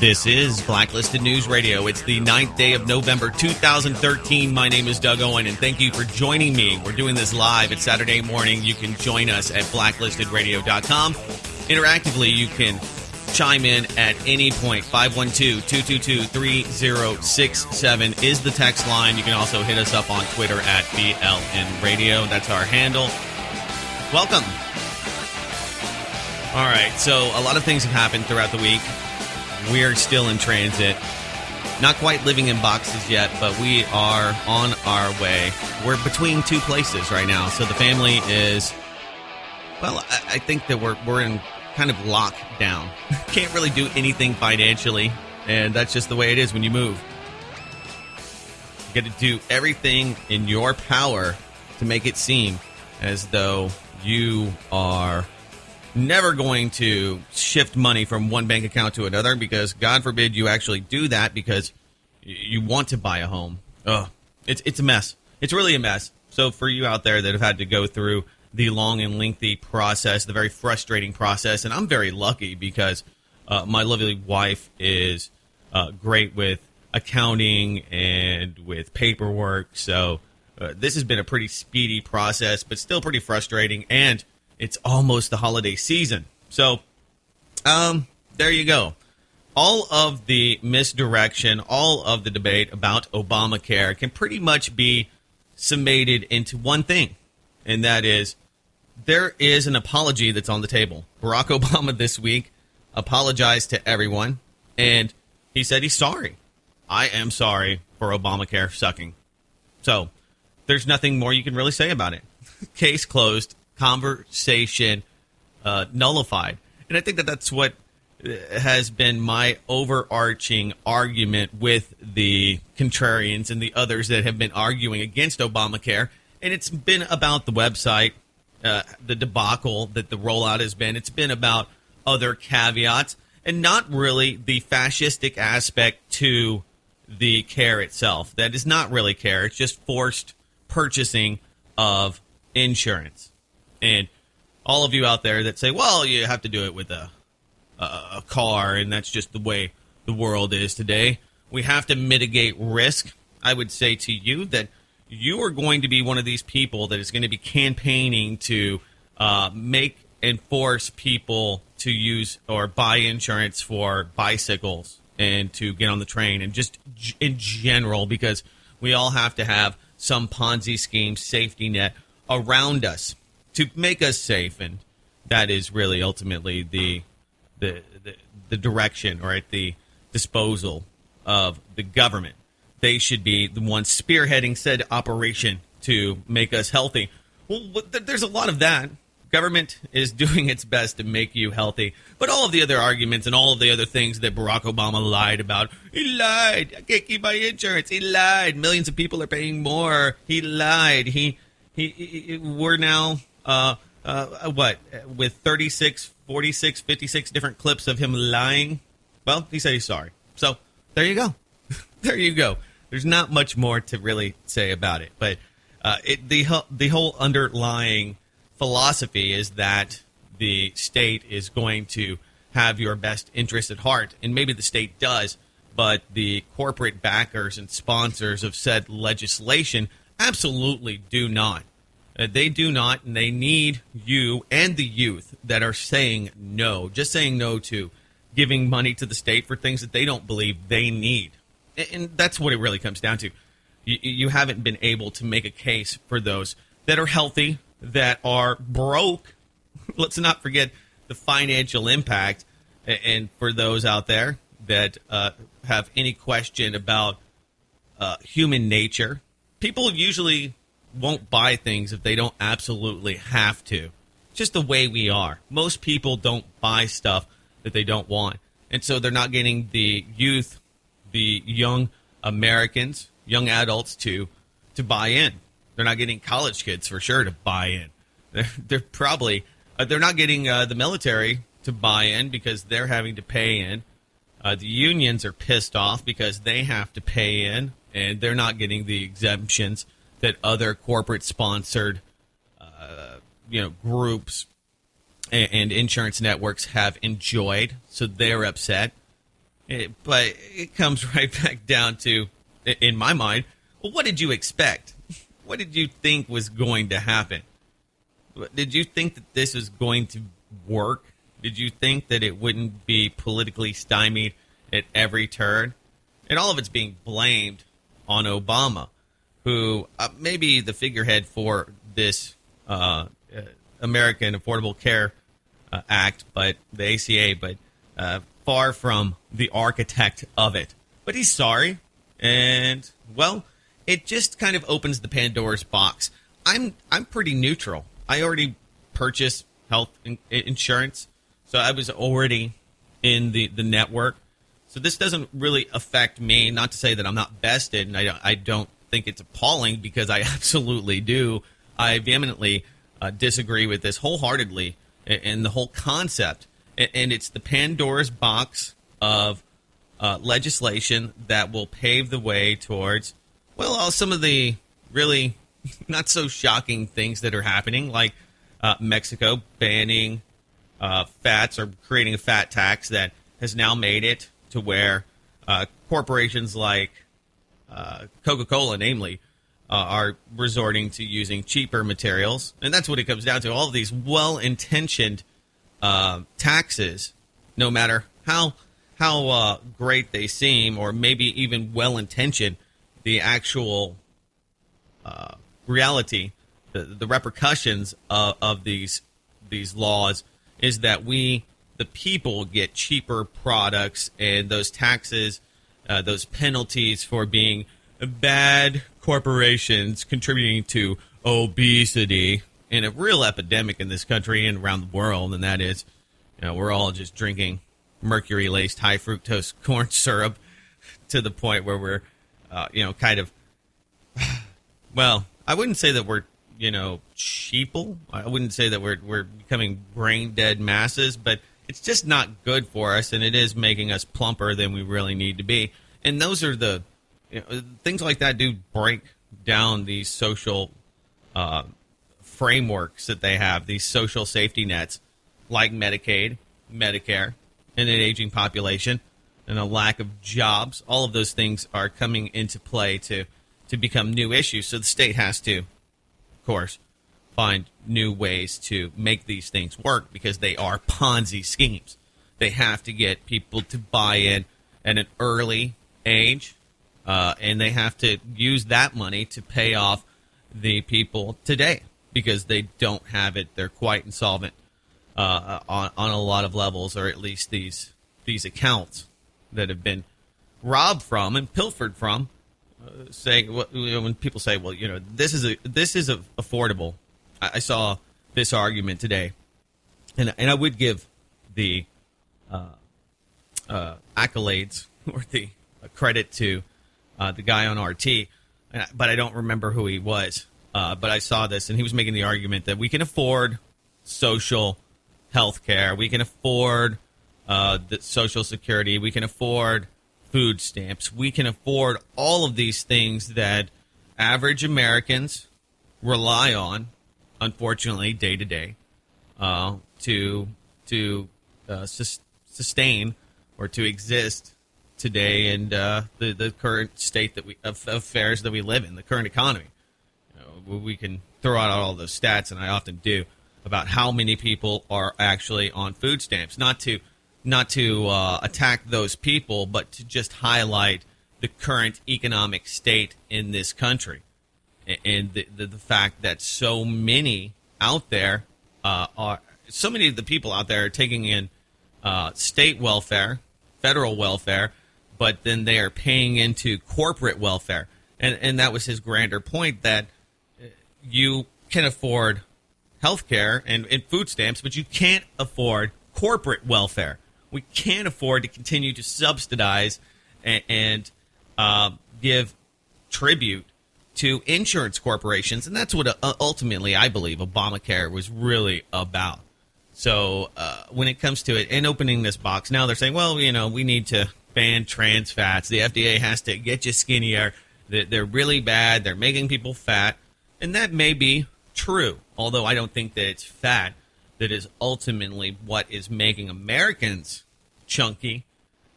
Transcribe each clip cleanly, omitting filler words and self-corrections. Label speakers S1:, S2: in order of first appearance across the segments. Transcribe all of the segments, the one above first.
S1: This is Blacklisted News Radio. It's the 9th day of November, 2013. My name is Doug Owen, and thank you for joining me. We're doing this live. It's Saturday morning. You can join us at blacklistedradio.com. Interactively, you can chime in at any point. 512-222-3067 is the text line. You can also hit us up on Twitter at BLN Radio. That's our handle. Welcome. All right, so a lot of things have happened throughout the week. We're still in transit. Not quite living in boxes yet, but we are on our way. We're between two places right now. So the family is, well, I think that we're in kind of lockdown. Can't really do anything financially, and that's just the way it is when you move. You got to do everything in your power to make it seem as though you are never going to shift money from one bank account to another, because God forbid you actually do that because you want to buy a home. Ugh, it's a mess. It's really a mess. So for you out there that have had to go through the long and lengthy process, the very frustrating process, and I'm very lucky because my lovely wife is great with accounting and with paperwork. So this has been a pretty speedy process, but still pretty frustrating, and it's almost the holiday season. So, there you go. All of the misdirection, all of the debate about Obamacare can pretty much be summated into one thing, and that is there is an apology that's on the table. Barack Obama this week apologized to everyone, and he said he's sorry. I am sorry for Obamacare sucking. So, there's nothing more you can really say about it. Case closed. Conversation nullified. And I think that that's what has been my overarching argument with the contrarians and the others that have been arguing against Obamacare. And it's been about the website, the debacle that the rollout has been. It's been about other caveats and not really the fascistic aspect to the care itself. That is not really care. It's just forced purchasing of insurance. And all of you out there that say, well, you have to do it with a car, and that's just the way the world is today. We have to mitigate risk. I would say to you that you are going to be one of these people that is going to be campaigning to make and force people to use or buy insurance for bicycles and to get on the train, and just in general, because we all have to have some Ponzi scheme safety net around us to make us safe, and that is really ultimately the direction, or at the disposal of the government. They should be the ones spearheading said operation to make us healthy. Well, there's a lot of that. Government is doing its best to make you healthy, but all of the other arguments and all of the other things that Barack Obama lied about, he lied. I can't keep my insurance. He lied. Millions of people are paying more. He lied. We're now with 36, 46, 56 different clips of him lying? Well, he said he's sorry. So there you go. There you go. There's not much more to really say about it. But the whole underlying philosophy is that the state is going to have your best interest at heart. And maybe the state does, but the corporate backers and sponsors of said legislation absolutely do not. They do not, and they need you and the youth that are saying no, just saying no to giving money to the state for things that they don't believe they need. And that's what it really comes down to. You haven't been able to make a case for those that are healthy, that are broke. Let's not forget the financial impact. And for those out there that have any question about human nature, people usually won't buy things if they don't absolutely have to. It's just the way we are. Most people don't buy stuff that they don't want. And so they're not getting the youth, the young Americans, young adults to buy in. They're not getting college kids for sure to buy in. They're probably they're not getting the military to buy in because they're having to pay in. The unions are pissed off because they have to pay in, and they're not getting the exemptions that other corporate-sponsored groups and insurance networks have enjoyed, so they're upset. But it comes right back down to, in my mind, well, what did you expect? What did you think was going to happen? Did you think that this was going to work? Did you think that it wouldn't be politically stymied at every turn? And all of it's being blamed on Obama, who may be the figurehead for this American Affordable Care Act, but the ACA, but far from the architect of it. But he's sorry, and, well, it just kind of opens the Pandora's box. I'm pretty neutral. I already purchased health insurance, so I was already in the network. So this doesn't really affect me. Not to say that I'm not vested, and I don't think it's appalling, because I absolutely do. I vehemently disagree with this wholeheartedly, and the whole concept. And it's the Pandora's box of legislation that will pave the way towards, well, some of the really not so shocking things that are happening, like Mexico banning fats, or creating a fat tax that has now made it to where corporations like Coca-Cola, namely, are resorting to using cheaper materials. And that's what it comes down to. All of these well-intentioned taxes, no matter how great they seem, or maybe even well-intentioned, the actual reality, the repercussions of these laws is that we, the people, get cheaper products, and those taxes, those penalties for being bad corporations contributing to obesity and a real epidemic in this country and around the world, and that is, we're all just drinking mercury-laced high fructose corn syrup to the point where we're, kind of, well, I wouldn't say that we're, sheeple. I wouldn't say that we're becoming brain-dead masses, but it's just not good for us, and it is making us plumper than we really need to be. And those are the things like that do break down these social frameworks that they have, these social safety nets like Medicaid, Medicare, and an aging population, and a lack of jobs. All of those things are coming into play to become new issues. So the state has to, of course, find new ways to make these things work, because they are Ponzi schemes. They have to get people to buy in at an early age, and they have to use that money to pay off the people today, because they don't have it. They're quite insolvent on a lot of levels, or at least these accounts that have been robbed from and pilfered from. When people say, well, this is affordable. I saw this argument today, and I would give the accolades or the credit to the guy on RT, but I don't remember who he was. But I saw this, and he was making the argument that we can afford social health care, we can afford the Social Security, we can afford food stamps, we can afford all of these things that average Americans rely on, unfortunately, day to day, to sustain or to exist today in the current state of affairs that we live in, the current economy. We can throw out all those stats, and I often do, about how many people are actually on food stamps. Not to attack those people, but to just highlight the current economic state in this country, and the fact that so many out there so many of the people out there are taking in state welfare, federal welfare, but then they are paying into corporate welfare, and that was his grander point, that you can afford health care and food stamps, but you can't afford corporate welfare. We can't afford to continue to subsidize and give tribute to insurance corporations. And that's what ultimately I believe Obamacare was really about. So when it comes to it and opening this box, now they're saying, well, we need to ban trans fats. The FDA has to get you skinnier. They're really bad. They're making people fat. And that may be true, although I don't think that it's fat that is ultimately what is making Americans chunky.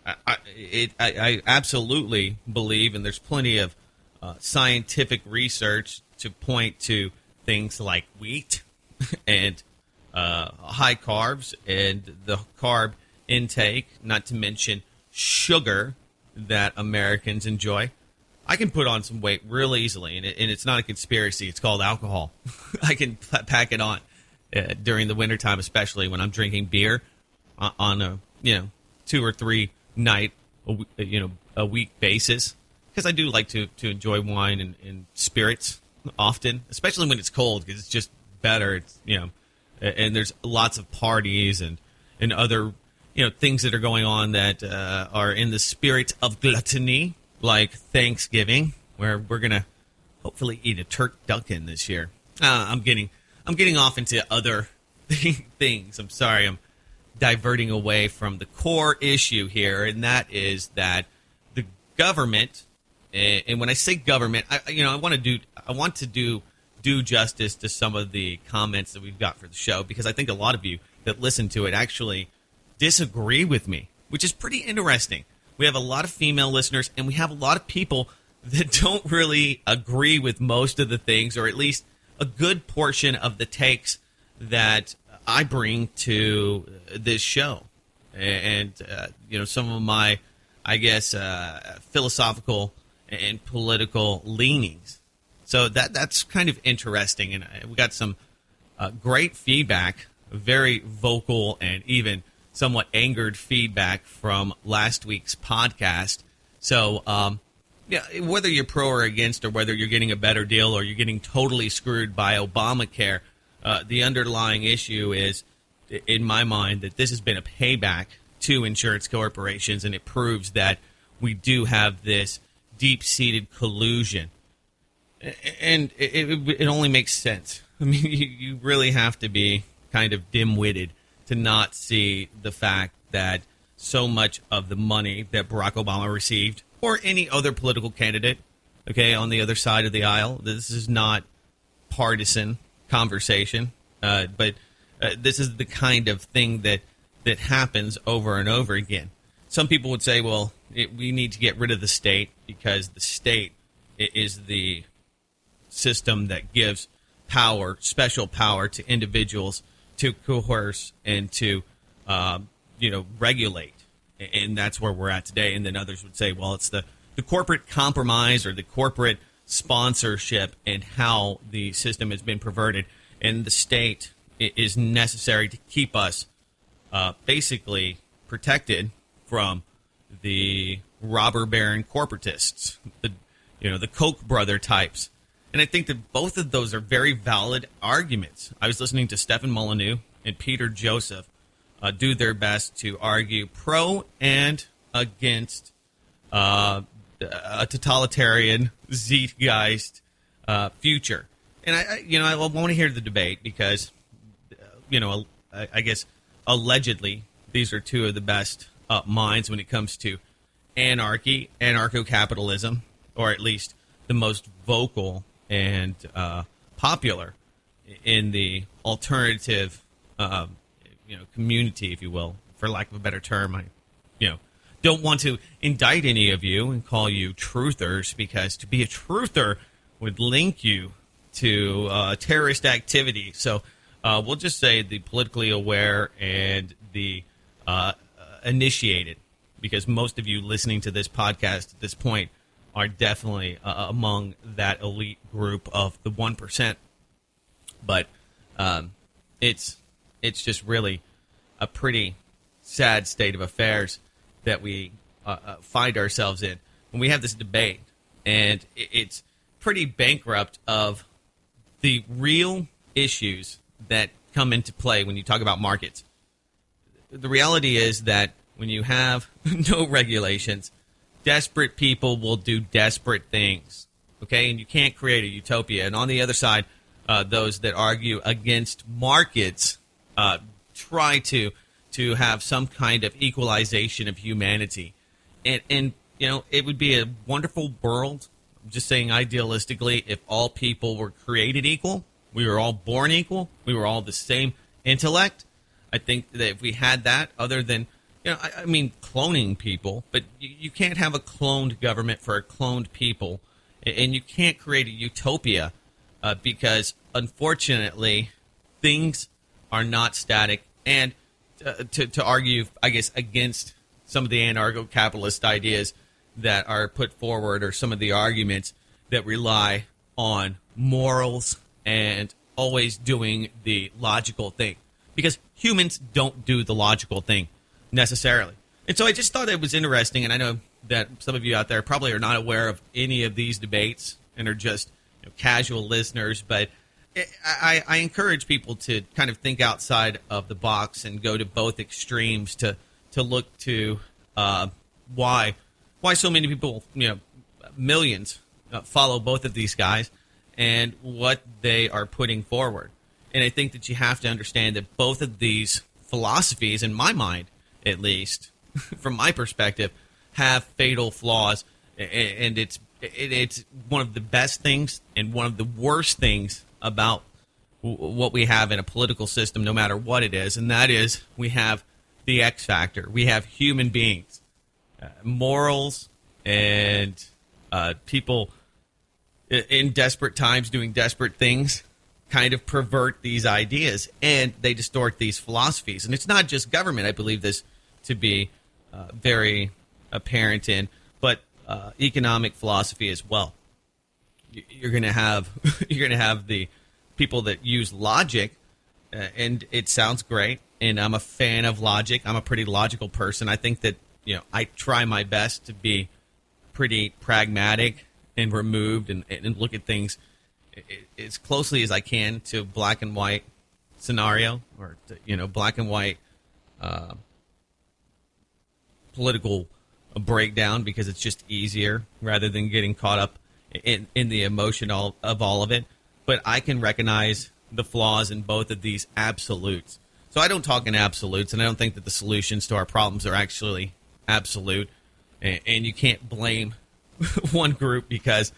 S1: I absolutely believe, and there's plenty of scientific research to point to things like wheat and high carbs and the carb intake, not to mention sugar that Americans enjoy. I can put on some weight real easily, and it's not a conspiracy. It's called alcohol. I can pack it on during the wintertime, especially when I'm drinking beer on a 2 or 3 night a week basis, because I do like to enjoy wine and spirits often, especially when it's cold, because it's just better. It's and there's lots of parties and other things that are going on that are in the spirit of gluttony, like Thanksgiving, where we're gonna hopefully eat a turducken this year. I'm getting off into other things. I'm sorry, I'm diverting away from the core issue here, and that is that the government, and when I say government, I want to do justice to some of the comments that we've got for the show, because I think a lot of you that listen to it actually disagree with me, which is pretty interesting. We have a lot of female listeners, and we have a lot of people that don't really agree with most of the things, or at least a good portion of the takes that I bring to this show. And some of my, I guess, philosophical and political leanings. So that's kind of interesting, and we got some great feedback, very vocal and even somewhat angered feedback from last week's podcast. So, whether you're pro or against, or whether you're getting a better deal or you're getting totally screwed by Obamacare, the underlying issue is, in my mind, that this has been a payback to insurance corporations, and it proves that we do have this deep-seated collusion. And it only makes sense. I mean, you really have to be kind of dim-witted to not see the fact that so much of the money that Barack Obama received, or any other political candidate, on the other side of the aisle, this is not partisan conversation, but this is the kind of thing that happens over and over again. Some people would say, well, we need to get rid of the state, because the state is the system that gives power, special power, to individuals to coerce and to, regulate. And that's where we're at today. And then others would say, well, it's the corporate compromise, or the corporate sponsorship, and how the system has been perverted. And the state is necessary to keep us basically protected from the robber baron corporatists, the Koch brother types. And I think that both of those are very valid arguments. I was listening to Stephen Molyneux and Peter Joseph do their best to argue pro and against a totalitarian Zeitgeist future. And I want to hear the debate, because I guess allegedly these are two of the best minds when it comes to anarchy, anarcho-capitalism, or at least the most vocal and popular in the alternative, community, if you will, for lack of a better term. I, don't want to indict any of you and call you truthers, because to be a truther would link you to terrorist activity. So we'll just say the politically aware and the initiated, because most of you listening to this podcast at this point are definitely among that elite group of the 1%. But it's just really a pretty sad state of affairs that we find ourselves in when we have this debate. And it's pretty bankrupt of the real issues that come into play when you talk about markets. The reality is that when you have no regulations, desperate people will do desperate things, okay? And you can't create a utopia. And on the other side, those that argue against markets try to have some kind of equalization of humanity. And it would be a wonderful world, I'm just saying idealistically, if all people were created equal, we were all born equal, we were all the same intellect. I think that if we had that, other than I mean, cloning people, but you can't have a cloned government for a cloned people, and you can't create a utopia because, unfortunately, things are not static. And to argue, I guess, against some of the anarcho-capitalist ideas that are put forward, or some of the arguments that rely on morals and always doing the logical thing, because humans don't do the logical thing necessarily. And so I just thought it was interesting, and I know that some of you out there probably are not aware of any of these debates and are just casual listeners, but I encourage people to kind of think outside of the box and go to both extremes to look to why so many people, millions, follow both of these guys and what they are putting forward. And I think that you have to understand that both of these philosophies, in my mind at least, from my perspective, have fatal flaws. And it's one of the best things and one of the worst things about what we have in a political system, no matter what it is, and that is we have the X factor. We have human beings, morals, and people in desperate times doing desperate things kind of pervert these ideas, and they distort these philosophies. And it's not just government. I believe this to be very apparent in, but economic philosophy as well. You're going to have the people that use logic, and it sounds great. And I'm a fan of logic. I'm a pretty logical person. I think that I try my best to be pretty pragmatic and removed, and look at things as closely as I can to black and white scenario, or to, black and white political breakdown, because it's just easier rather than getting caught up in the emotion of all of it. But I can recognize the flaws in both of these absolutes. So I don't talk in absolutes, and I don't think that the solutions to our problems are actually absolute. And you can't blame one group because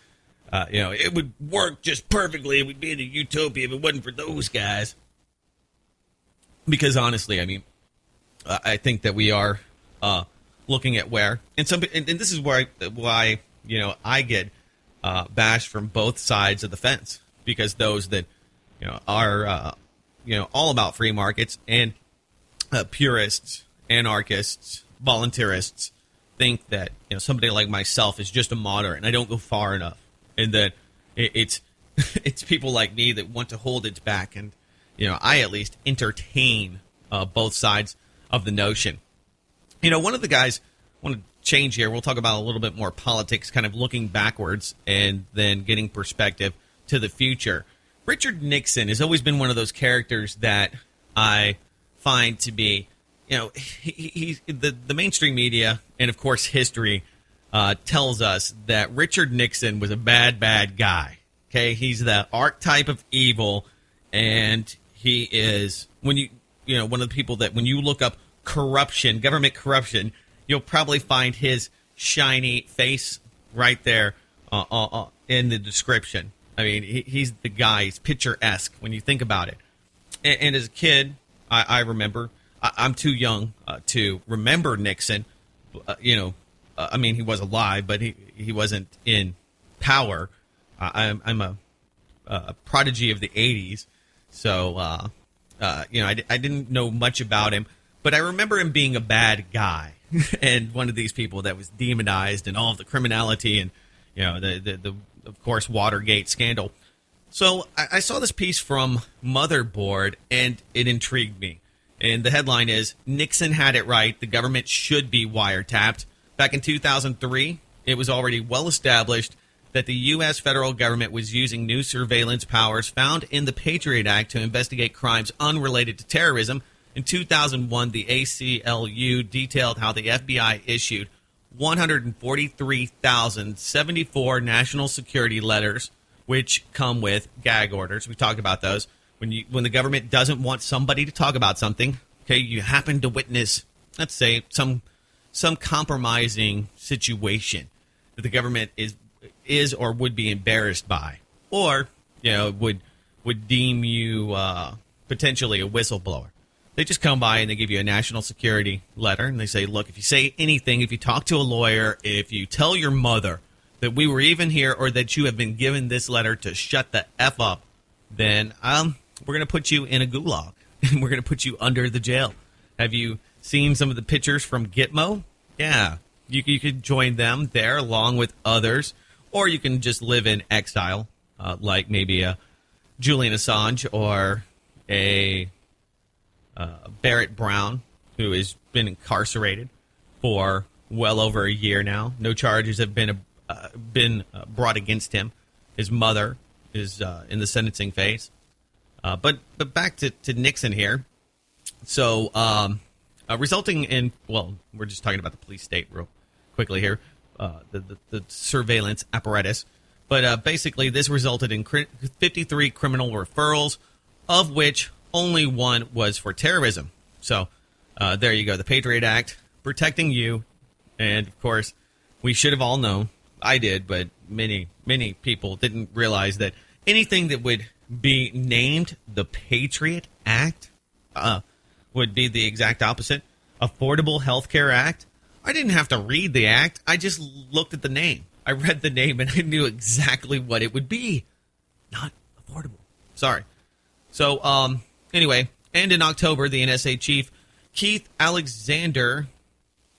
S1: it would work just perfectly. It would be in a utopia if it wasn't for those guys. Because honestly, I mean, I think that we are looking at where, and this is why I get bashed from both sides of the fence, because those that are all about free markets, and purists, anarchists, voluntarists think that somebody like myself is just a moderate and I don't go far enough, and that it's people like me that want to hold it back, and I at least entertain both sides of the notion. One of the guys, I want to change here. We'll talk about a little bit more politics, kind of looking backwards and then getting perspective to the future. Richard Nixon has always been one of those characters that I find to be, he's the mainstream media and of course history tells us that Richard Nixon was a bad guy. Okay, he's the archetype of evil, and he is one of the people that when you look up corruption, government corruption, you'll probably find his shiny face right there in the description. I mean, he's the guy. He's picturesque when you think about it. And as a kid, I remember, I'm too young to remember Nixon. I mean, he was alive, but he wasn't in power. I'm a prodigy of the 80s, so I didn't know much about him. But I remember him being a bad guy and one of these people that was demonized and all of the criminality and, the of course, Watergate scandal. So I saw this piece from Motherboard, and it intrigued me. And the headline is, Nixon had it right. The government should be wiretapped. Back in 2003, it was already well established that the U.S. federal government was using new surveillance powers found in the Patriot Act to investigate crimes unrelated to terrorism. In 2001, the ACLU detailed how the FBI issued 143,074 national security letters, which come with gag orders. We talked about those. When the government doesn't want somebody to talk about something, okay, you happen to witness, let's say, some compromising situation that the government is or would be embarrassed by, or would deem you potentially a whistleblower. They just come by and they give you a national security letter, and they say, look, if you say anything, if you talk to a lawyer, if you tell your mother that we were even here or that you have been given this letter to shut the F up, then we're going to put you in a gulag, and we're going to put you under the jail. Have you seen some of the pictures from Gitmo? Yeah, you could join them there along with others, or you can just live in exile, like maybe a Julian Assange or a Barrett Brown, who has been incarcerated for well over a year now. No charges have been brought against him. His mother is in the sentencing phase. But back to Nixon here. So resulting in, well, we're just talking about the police state real quickly here, the surveillance apparatus. But basically this resulted in 53 criminal referrals, of which only one was for terrorism. So there you go. The Patriot Act protecting you. And, of course, we should have all known. I did, but many, many people didn't realize that anything that would be named the Patriot Act would be the exact opposite. Affordable Health Care Act. I didn't have to read the act. I just looked at the name. I read the name, and I knew exactly what it would be. Not affordable. Sorry. So, anyway, and in October, the NSA chief, Keith Alexander,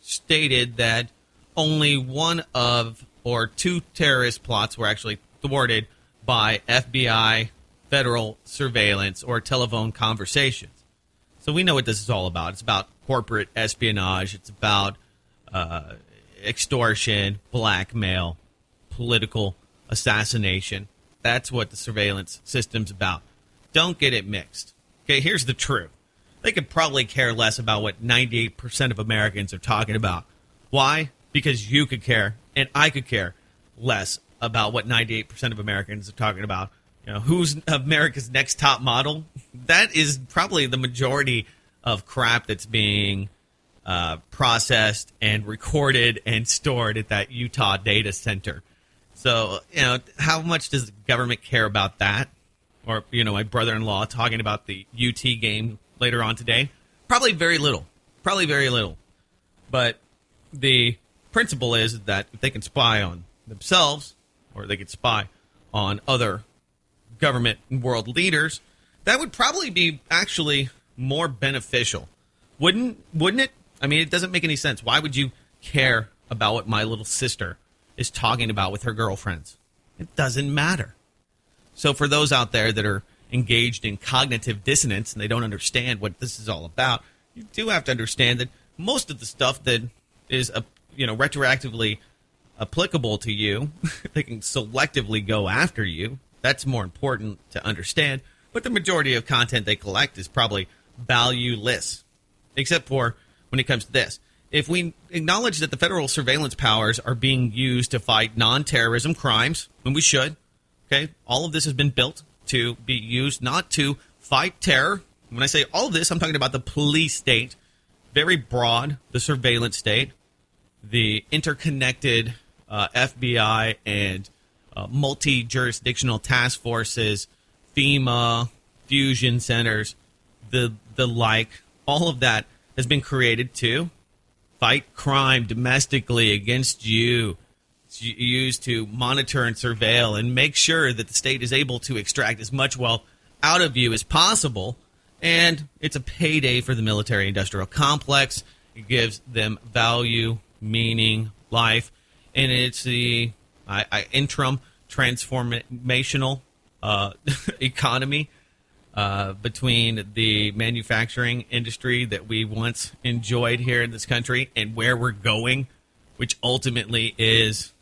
S1: stated that only one of or two terrorist plots were actually thwarted by FBI federal surveillance or telephone conversations. So we know what this is all about. It's about corporate espionage. It's about extortion, blackmail, political assassination. That's what the surveillance system's about. Don't get it mixed. Okay, here's the truth. They could probably care less about what 98% of Americans are talking about. Why? Because you could care, and I could care less about what 98% of Americans are talking about. You know, who's America's next top model? That is probably the majority of crap that's being processed and recorded and stored at that Utah data center. So, you know, how much does the government care about that? Or, you know, my brother-in-law talking about the UT game later on today? Probably very little. Probably very little. But the principle is that if they can spy on themselves, or they can spy on other government and world leaders, that would probably be actually more beneficial. Wouldn't it? I mean, it doesn't make any sense. Why would you care about what my little sister is talking about with her girlfriends? It doesn't matter. So for those out there that are engaged in cognitive dissonance and they don't understand what this is all about, you do have to understand that most of the stuff that is retroactively applicable to you, they can selectively go after you. That's more important to understand. But the majority of content they collect is probably valueless, except for when it comes to this. If we acknowledge that the federal surveillance powers are being used to fight non-terrorism crimes, and we should, okay, all of this has been built to be used not to fight terror. When I say all of this, I'm talking about the police state, very broad, the surveillance state, the interconnected FBI and multi-jurisdictional task forces, FEMA, fusion centers, the like. All of that has been created to fight crime domestically against you. It's used to monitor and surveil and make sure that the state is able to extract as much wealth out of you as possible. And it's a payday for the military-industrial complex. It gives them value, meaning, life. And it's the interim transformational economy between the manufacturing industry that we once enjoyed here in this country and where we're going, which ultimately is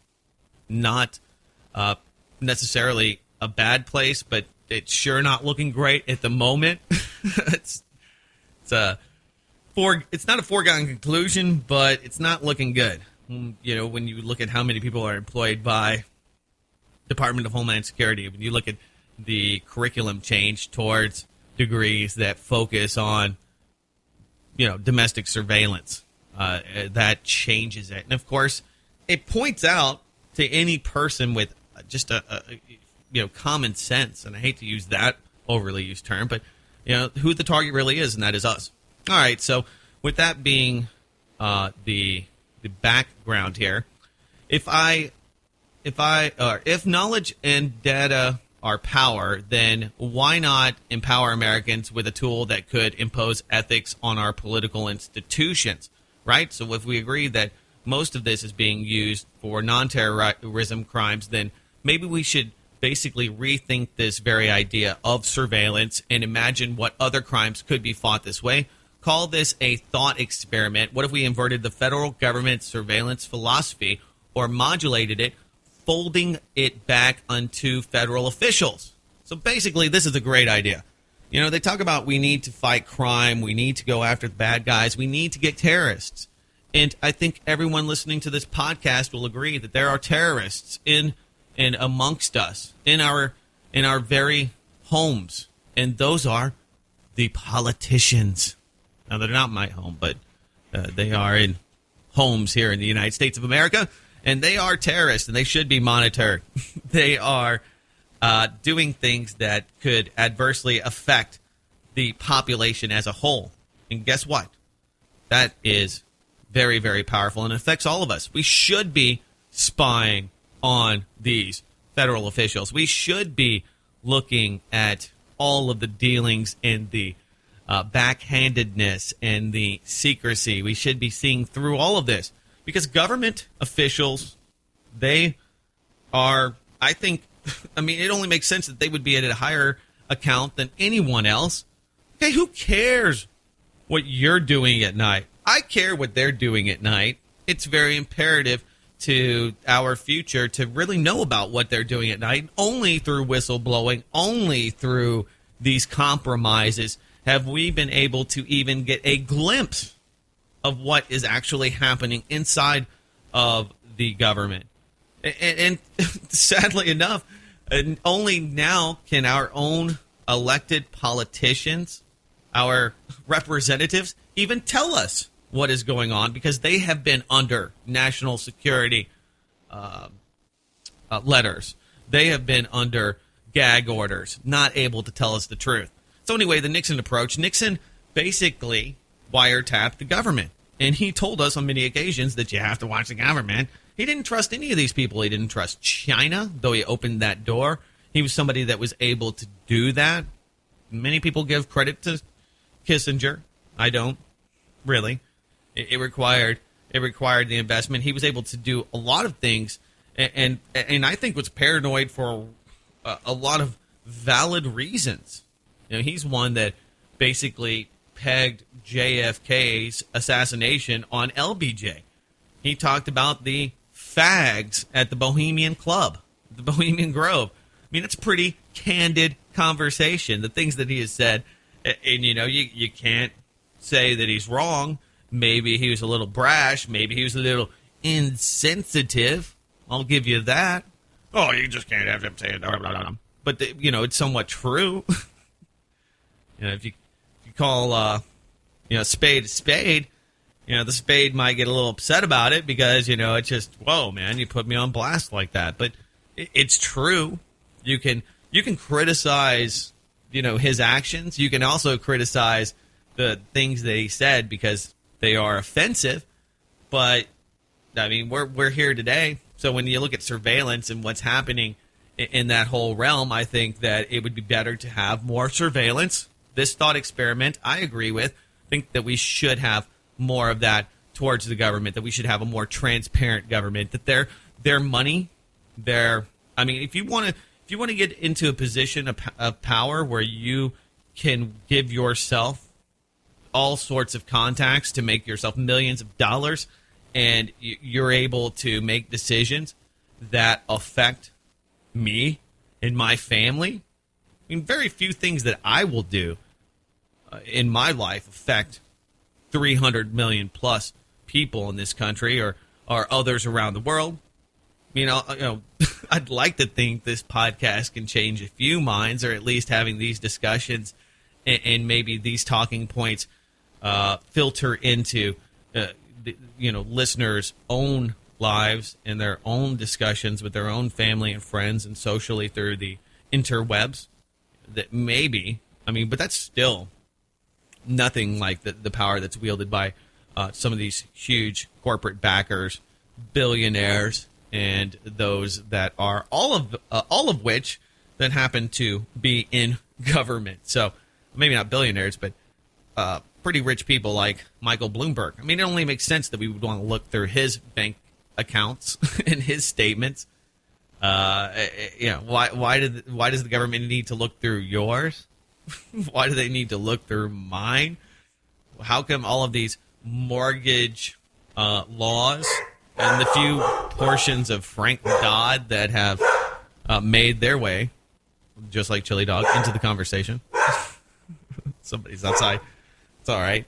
S1: not necessarily a bad place, but it's sure not looking great at the moment. It's not a foregone conclusion, but it's not looking good. You know, when you look at how many people are employed by Department of Homeland Security, when you look at the curriculum change towards degrees that focus on, you know, domestic surveillance, that changes it. And of course, it points out to any person with just a common sense, and I hate to use that overly used term, but you know who the target really is, and that is us. All right, so with that being the background here, if knowledge and data are power, then why not empower Americans with a tool that could impose ethics on our political institutions, right? So if we agree that most of this is being used for non-terrorism crimes, then maybe we should basically rethink this very idea of surveillance and imagine what other crimes could be fought this way. Call this a thought experiment. What if we inverted the federal government's surveillance philosophy or modulated it, folding it back onto federal officials? So basically, this is a great idea. You know, they talk about we need to fight crime, we need to go after the bad guys, we need to get terrorists. And I think everyone listening to this podcast will agree that there are terrorists in and amongst us, in our very homes. And those are the politicians. Now, they're not my home, but they are in homes here in the United States of America. And they are terrorists, and they should be monitored. They are doing things that could adversely affect the population as a whole. And guess what? That is very, very powerful and affects all of us. We should be spying on these federal officials. We should be looking at all of the dealings and the backhandedness and the secrecy. We should be seeing through all of this. Because government officials, they are, I think, I mean, it only makes sense that they would be at a higher account than anyone else. Okay, who cares what you're doing at night? I care what they're doing at night. It's very imperative to our future to really know about what they're doing at night. Only through whistleblowing, only through these compromises have we been able to even get a glimpse of what is actually happening inside of the government. And sadly enough, only now can our own elected politicians, our representatives, even tell us what is going on, because they have been under national security letters. They have been under gag orders, not able to tell us the truth. So anyway, the Nixon approach, Nixon basically wiretapped the government. And he told us on many occasions that you have to watch the government. He didn't trust any of these people. He didn't trust China, though he opened that door. He was somebody that was able to do that. Many people give credit to Kissinger. I don't, really. It required the investment. He was able to do a lot of things, and I think was paranoid for a lot of valid reasons. You know, he's one that basically pegged JFK's assassination on LBJ. He talked about the fags at the Bohemian Club, the Bohemian Grove. I mean, it's a pretty candid conversation, the things that he has said. And, you know, you can't say that he's wrong. Maybe he was a little brash. Maybe he was a little insensitive. I'll give you that. Oh, you just can't have him say it. Blah, blah, blah. But, you know, it's somewhat true. You know, if you call, spade a spade, you know, the spade might get a little upset about it because, you know, it's just, whoa, man, you put me on blast like that. But it's true. You can criticize, you know, his actions. You can also criticize the things that he said because they are offensive. But, I mean, we're here today. So when you look at surveillance and what's happening in that whole realm, I think that it would be better to have more surveillance. This thought experiment, I agree with. I think that we should have more of that towards the government, that we should have a more transparent government, that their money, I mean, if you want to get into a position of power where you can give yourself all sorts of contacts to make yourself millions of dollars, and you're able to make decisions that affect me and my family. I mean, very few things that I will do in my life affect 300 million plus people in this country or others around the world. You know, I'd like to think this podcast can change a few minds, or at least having these discussions and maybe these talking points filter into listeners' own lives and their own discussions with their own family and friends and socially through the interwebs. That maybe, I mean, but that's still nothing like the power that's wielded by some of these huge corporate backers, billionaires, and those that are all of which that happen to be in government. So maybe not billionaires, but pretty rich people like Michael Bloomberg. I mean, it only makes sense that we would want to look through his bank accounts and his statements. Why does the government need to look through yours? Why do they need to look through mine? How come all of these mortgage laws and the few portions of Frank Dodd that have made their way, just like Chili Dog, into the conversation? Somebody's outside. It's all right.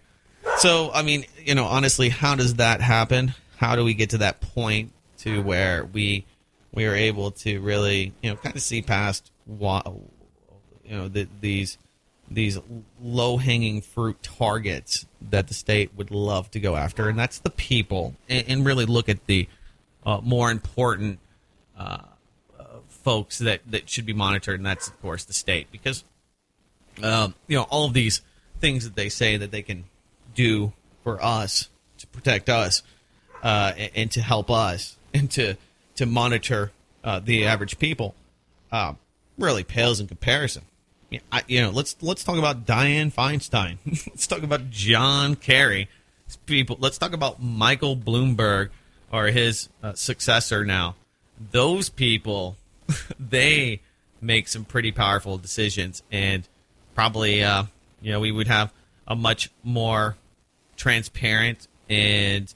S1: So, I mean, honestly, how does that happen? How do we get to that point to where we are able to really, kind of see past these low-hanging fruit targets that the state would love to go after, and that's the people, and really look at the more important folks that should be monitored, and that's, of course, the state. Because, all of these things that they say that they can do for us to protect us and to help us and to monitor the average people really pales in comparison. Let's talk about Dianne Feinstein. Let's talk about John Kerry. Let's talk about Michael Bloomberg or his successor now. Those people, they make some pretty powerful decisions, and probably we would have a much more transparent and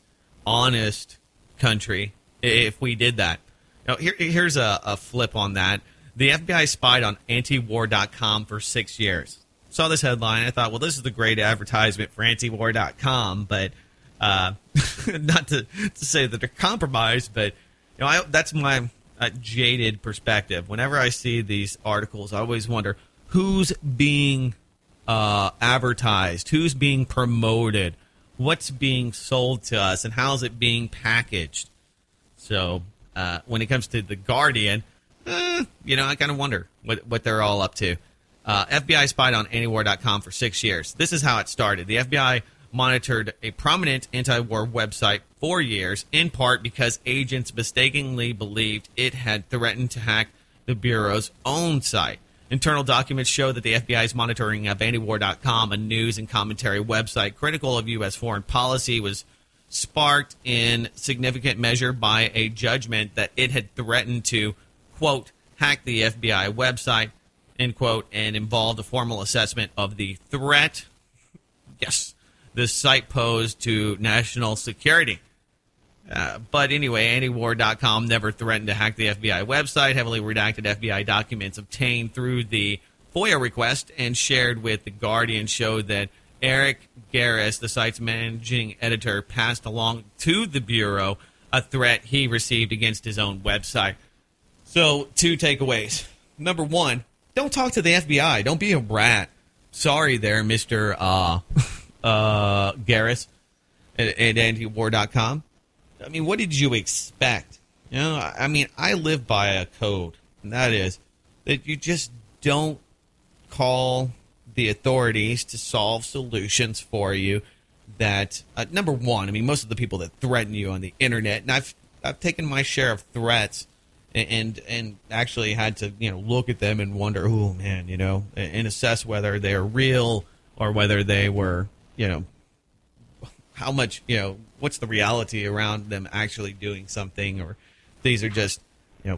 S1: honest country if we did that. Now, here's a flip on that. The FBI spied on antiwar.com for 6 years. Saw this headline. I thought, well, this is the great advertisement for antiwar.com, but not to say that they're compromised, but that's my jaded perspective. Whenever I see these articles, I always wonder who's being advertised, who's being promoted, what's being sold to us, and how's it being packaged. So when it comes to The Guardian, I kind of wonder what they're all up to. FBI spied on antiwar.com for 6 years. This is how it started. The FBI monitored a prominent anti-war website for years, in part because agents mistakenly believed it had threatened to hack the Bureau's own site. Internal documents show that the FBI's monitoring of antiwar.com, a news and commentary website critical of U.S. foreign policy, was sparked in significant measure by a judgment that it had threatened to, quote, hack the FBI website, end quote, and involved a formal assessment of the threat, yes, the site posed to national security. But anyway, antiwar.com never threatened to hack the FBI website. Heavily redacted FBI documents obtained through the FOIA request and shared with The Guardian showed that Eric Garris, the site's managing editor, passed along to the Bureau a threat he received against his own website. So, 2 takeaways. Number 1, don't talk to the FBI. Don't be a rat. Sorry there, Mr. Garris at antiwar.com. I mean, what did you expect? I live by a code, and that is that you just don't call the authorities to solve solutions for you. That number 1, most of the people that threaten you on the internet, and I've taken my share of threats and actually had to look at them and wonder, oh man, and assess whether they're real or whether they were how much what's the reality around them actually doing something, or these are just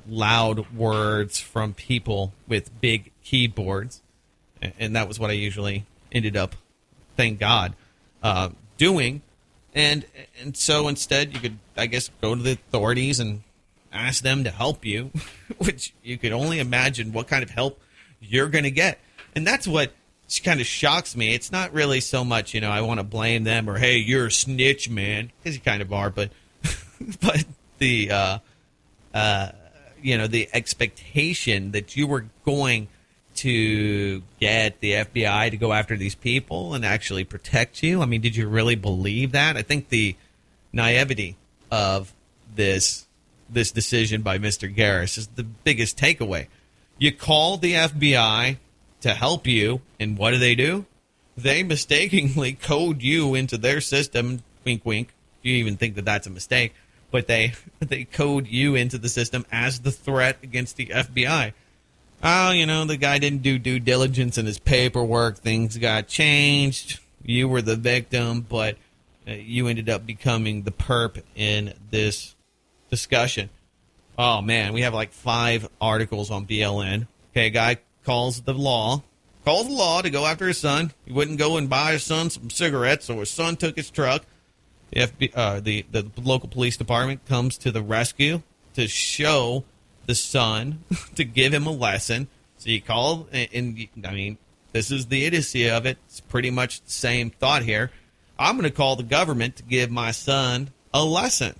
S1: loud words from people with big keyboards. And that was what I usually ended up, thank God, doing. And so instead you could, I guess, go to the authorities and ask them to help you, which you could only imagine what kind of help you're going to get. And that's what kind of shocks me. It's not really so much, I want to blame them or, hey, you're a snitch, man, because you kind of are, but the the expectation that you were going to get the FBI to go after these people and actually protect you. Did you really believe that? I think the naivety of this decision by Mr. Garris is the biggest takeaway. You call the FBI to help you, and what do? they mistakenly code you into their system. Wink, wink. You even think that that's a mistake, but they code you into the system as the threat against the FBI. Oh, the guy didn't do due diligence in his paperwork. Things got changed. You were the victim, but you ended up becoming the perp in this discussion. Oh, man, we have like 5 articles on BLN. Okay, a guy calls the law to go after his son. He wouldn't go and buy his son some cigarettes, so his son took his truck. The local police department comes to the rescue to show the son, to give him a lesson. So you call, and I mean, this is the idiocy of it. It's pretty much the same thought here. I'm going to call the government to give my son a lesson.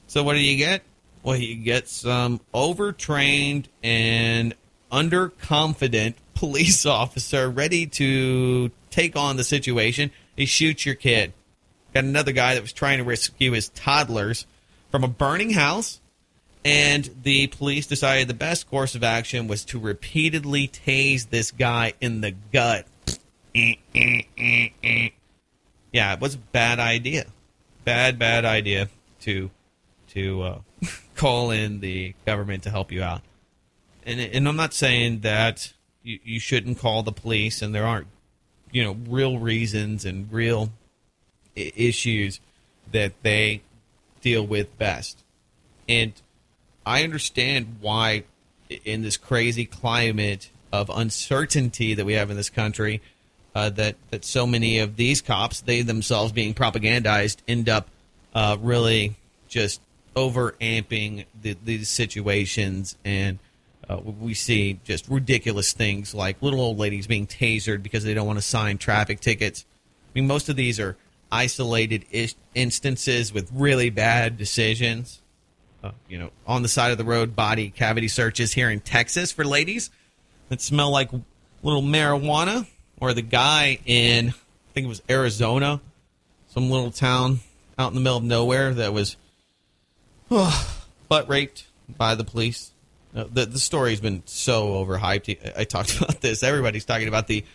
S1: So what do you get? Well, you get some overtrained and underconfident police officer ready to take on the situation. He shoots your kid. Got another guy that was trying to rescue his toddlers from a burning house, and the police decided the best course of action was to repeatedly tase this guy in the gut. Yeah, it was a bad idea. Bad idea to call in the government to help you out. And I'm not saying that you shouldn't call the police, and there aren't, real reasons and real issues that they deal with best. And I understand why, in this crazy climate of uncertainty that we have in this country, that so many of these cops, they themselves being propagandized, end up really just overamping these situations. And we see just ridiculous things like little old ladies being tasered because they don't want to sign traffic tickets. I mean, most of these are isolated instances with really bad decisions. On the side of the road, body cavity searches here in Texas for ladies that smell like little marijuana. Or the guy in, I think it was Arizona, some little town out in the middle of nowhere that was butt raped by the police. The story's been so overhyped. I talked about this. Everybody's talking about the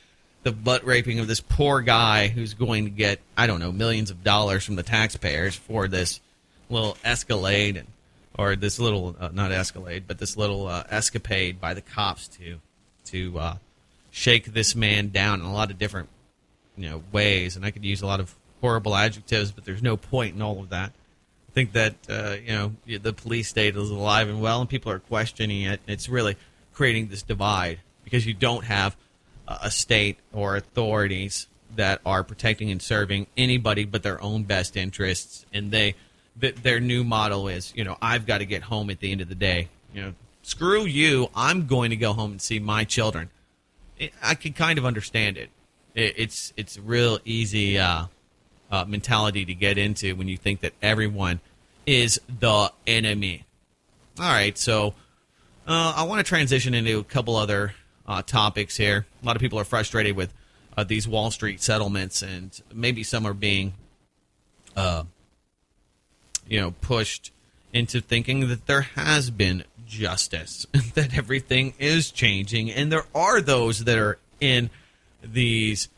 S1: butt raping of this poor guy who's going to get, I don't know, millions of dollars from the taxpayers for this little escalade, or this little, not escalade, but this little escapade by the cops to shake this man down in a lot of different, ways. And I could use a lot of horrible adjectives, but there's no point in all of that. I think that, the police state is alive and well, and people are questioning it. It's really creating this divide because you don't have a state or authorities that are protecting and serving anybody but their own best interests. And their new motto is, I've got to get home at the end of the day. Screw you. I'm going to go home and see my children. I can kind of understand it. It's a real easy mentality to get into when you think that everyone is the enemy. All right, so I want to transition into a couple other topics here. A lot of people are frustrated with these Wall Street settlements, and maybe some are being, pushed into thinking that there has been justice, that everything is changing, and there are those that are in these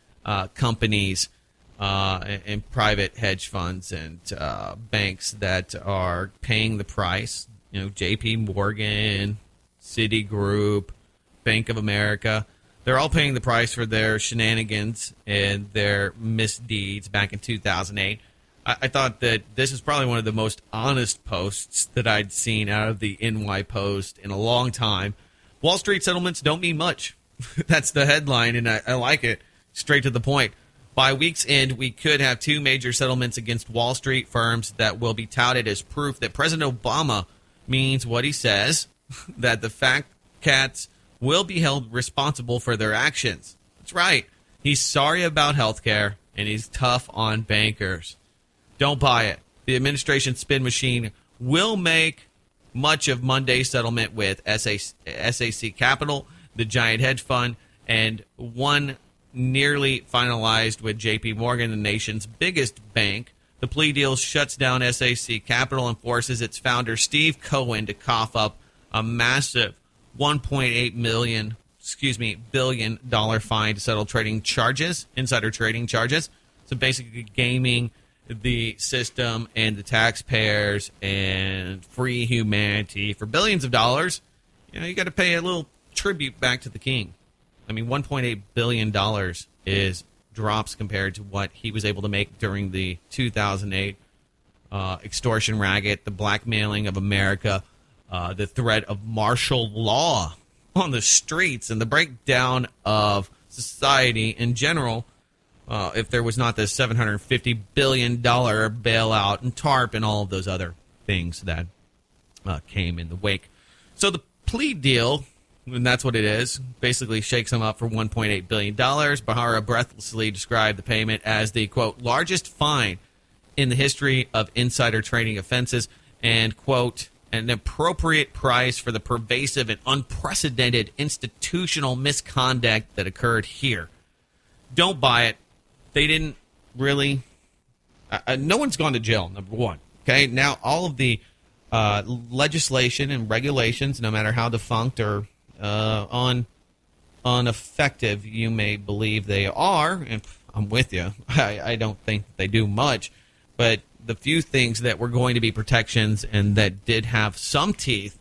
S1: companies and private hedge funds and banks that are paying the price. J.P. Morgan, Citigroup, Bank of America, they're all paying the price for their shenanigans and their misdeeds back in 2008. I thought that this is probably one of the most honest posts that I'd seen out of the NY Post in a long time. Wall Street settlements don't mean much. That's the headline, and I like it. Straight to the point. By week's end, we could have 2 major settlements against Wall Street firms that will be touted as proof that President Obama means what he says, that the fat cats will be held responsible for their actions. That's right. He's sorry about health care, and he's tough on bankers. Don't buy it. The administration's spin machine will make much of Monday's settlement with SAC Capital, the giant hedge fund, and one nearly finalized with J.P. Morgan, the nation's biggest bank. The plea deal shuts down SAC Capital and forces its founder, Steve Cohen, to cough up a massive $1.8 million billion fine to settle trading charges, insider trading charges. So basically gaming the system and the taxpayers and free humanity for billions of dollars. You got to pay a little tribute back to the king. I mean, $1.8 billion is drops compared to what he was able to make during the 2008 extortion racket, the blackmailing of America, the threat of martial law on the streets, and the breakdown of society in general. If there was not this $750 billion bailout and TARP and all of those other things that came in the wake. So the plea deal, and that's what it is, basically shakes him up for $1.8 billion. Bahara breathlessly described the payment as the, quote, largest fine in the history of insider trading offenses and, quote, an appropriate price for the pervasive and unprecedented institutional misconduct that occurred here. Don't buy it. They didn't really... no one's gone to jail, number one. Okay, now all of the legislation and regulations, no matter how defunct or ineffective you may believe they are, and I'm with you, I don't think they do much, but the few things that were going to be protections and that did have some teeth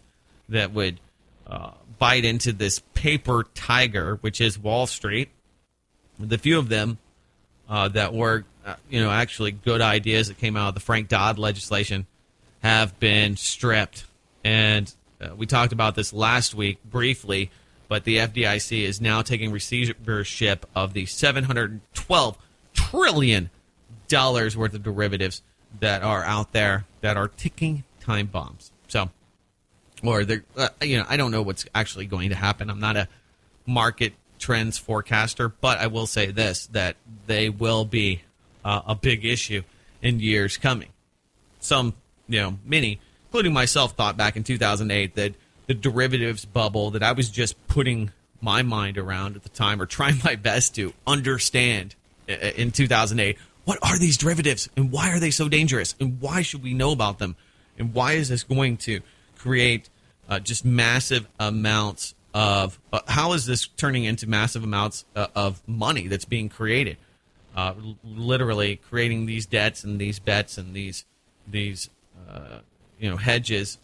S1: that would bite into this paper tiger, which is Wall Street, the few of them that were, actually good ideas that came out of the Frank Dodd legislation have been stripped. And we talked about this last week briefly, but the FDIC is now taking receivership of the $712 trillion worth of derivatives that are out there that are ticking time bombs. So, or they're, I don't know what's actually going to happen. I'm not a market trends forecaster, but I will say this, that they will be a big issue in years coming. Some, many, including myself, thought back in 2008 that the derivatives bubble that I was just putting my mind around at the time, or trying my best to understand in 2008, what are these derivatives and why are they so dangerous and why should we know about them and why is this going to create just massive amounts of how is this turning into massive amounts of money that's being created, literally creating these debts and these bets and these hedges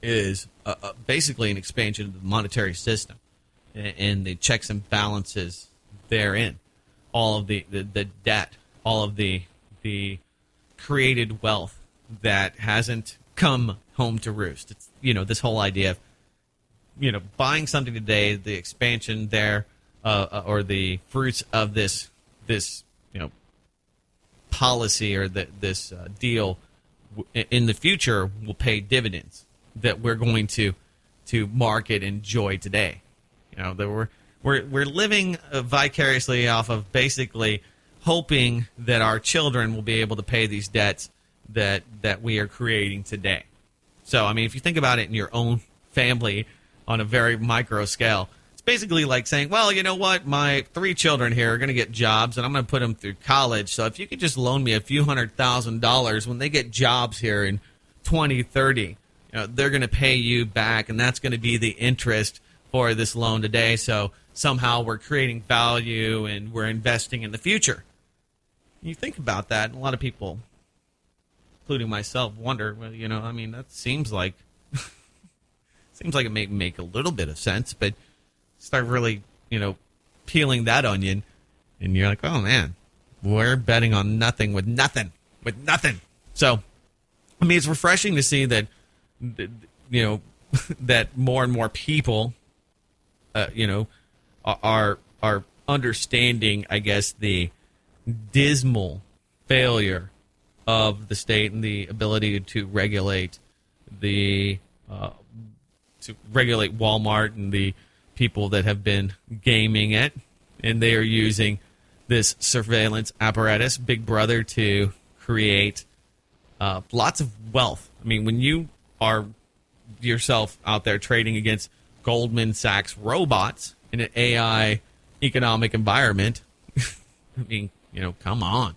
S1: is basically an expansion of the monetary system and the checks and balances therein, all of the debt, all of the created wealth that hasn't come home to roost. It's this whole idea of buying something today, the expansion there, or the fruits of this policy or this deal in the future will pay dividends that we're going to market and enjoy today. That we're living vicariously off of basically hoping that our children will be able to pay these debts that we are creating today. So, I mean, if you think about it in your own family on a very micro scale, it's basically like saying, well, you know what, my 3 children here are going to get jobs, and I'm going to put them through college, so if you could just loan me a few $100,000 when they get jobs here in 2030, they're going to pay you back, and that's going to be the interest for this loan today, so somehow we're creating value and we're investing in the future. You think about that, and a lot of people, including myself, wonder, well, that seems like it may make a little bit of sense, but start really, peeling that onion, and you're like, oh man, we're betting on nothing with nothing. So, I mean, it's refreshing to see that, that more and more people, are understanding, I guess, the dismal failure of the state and the ability to regulate Walmart and the people that have been gaming it, and they are using this surveillance apparatus, Big Brother, to create lots of wealth. I mean, when you are yourself out there trading against Goldman Sachs robots in an AI economic environment, I mean, come on.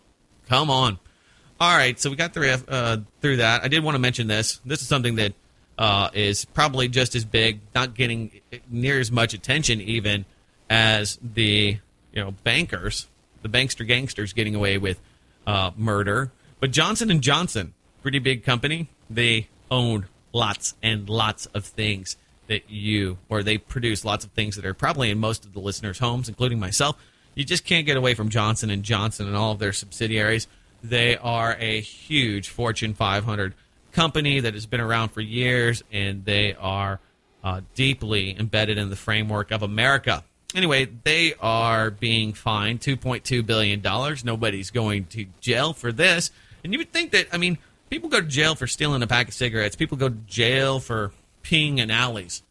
S1: All right, so we got through that. I did want to mention this. This is something that is probably just as big, not getting near as much attention even as the bankers, the bankster gangsters getting away with murder. But Johnson & Johnson, pretty big company. They own lots and lots of things they produce lots of things that are probably in most of the listeners' homes, including myself. You just can't get away from Johnson & Johnson and all of their subsidiaries. They are a huge Fortune 500 company that has been around for years, and they are deeply embedded in the framework of America. Anyway, they are being fined $2.2 billion. Nobody's going to jail for this. And you would think that, people go to jail for stealing a pack of cigarettes. People go to jail for peeing in alleys.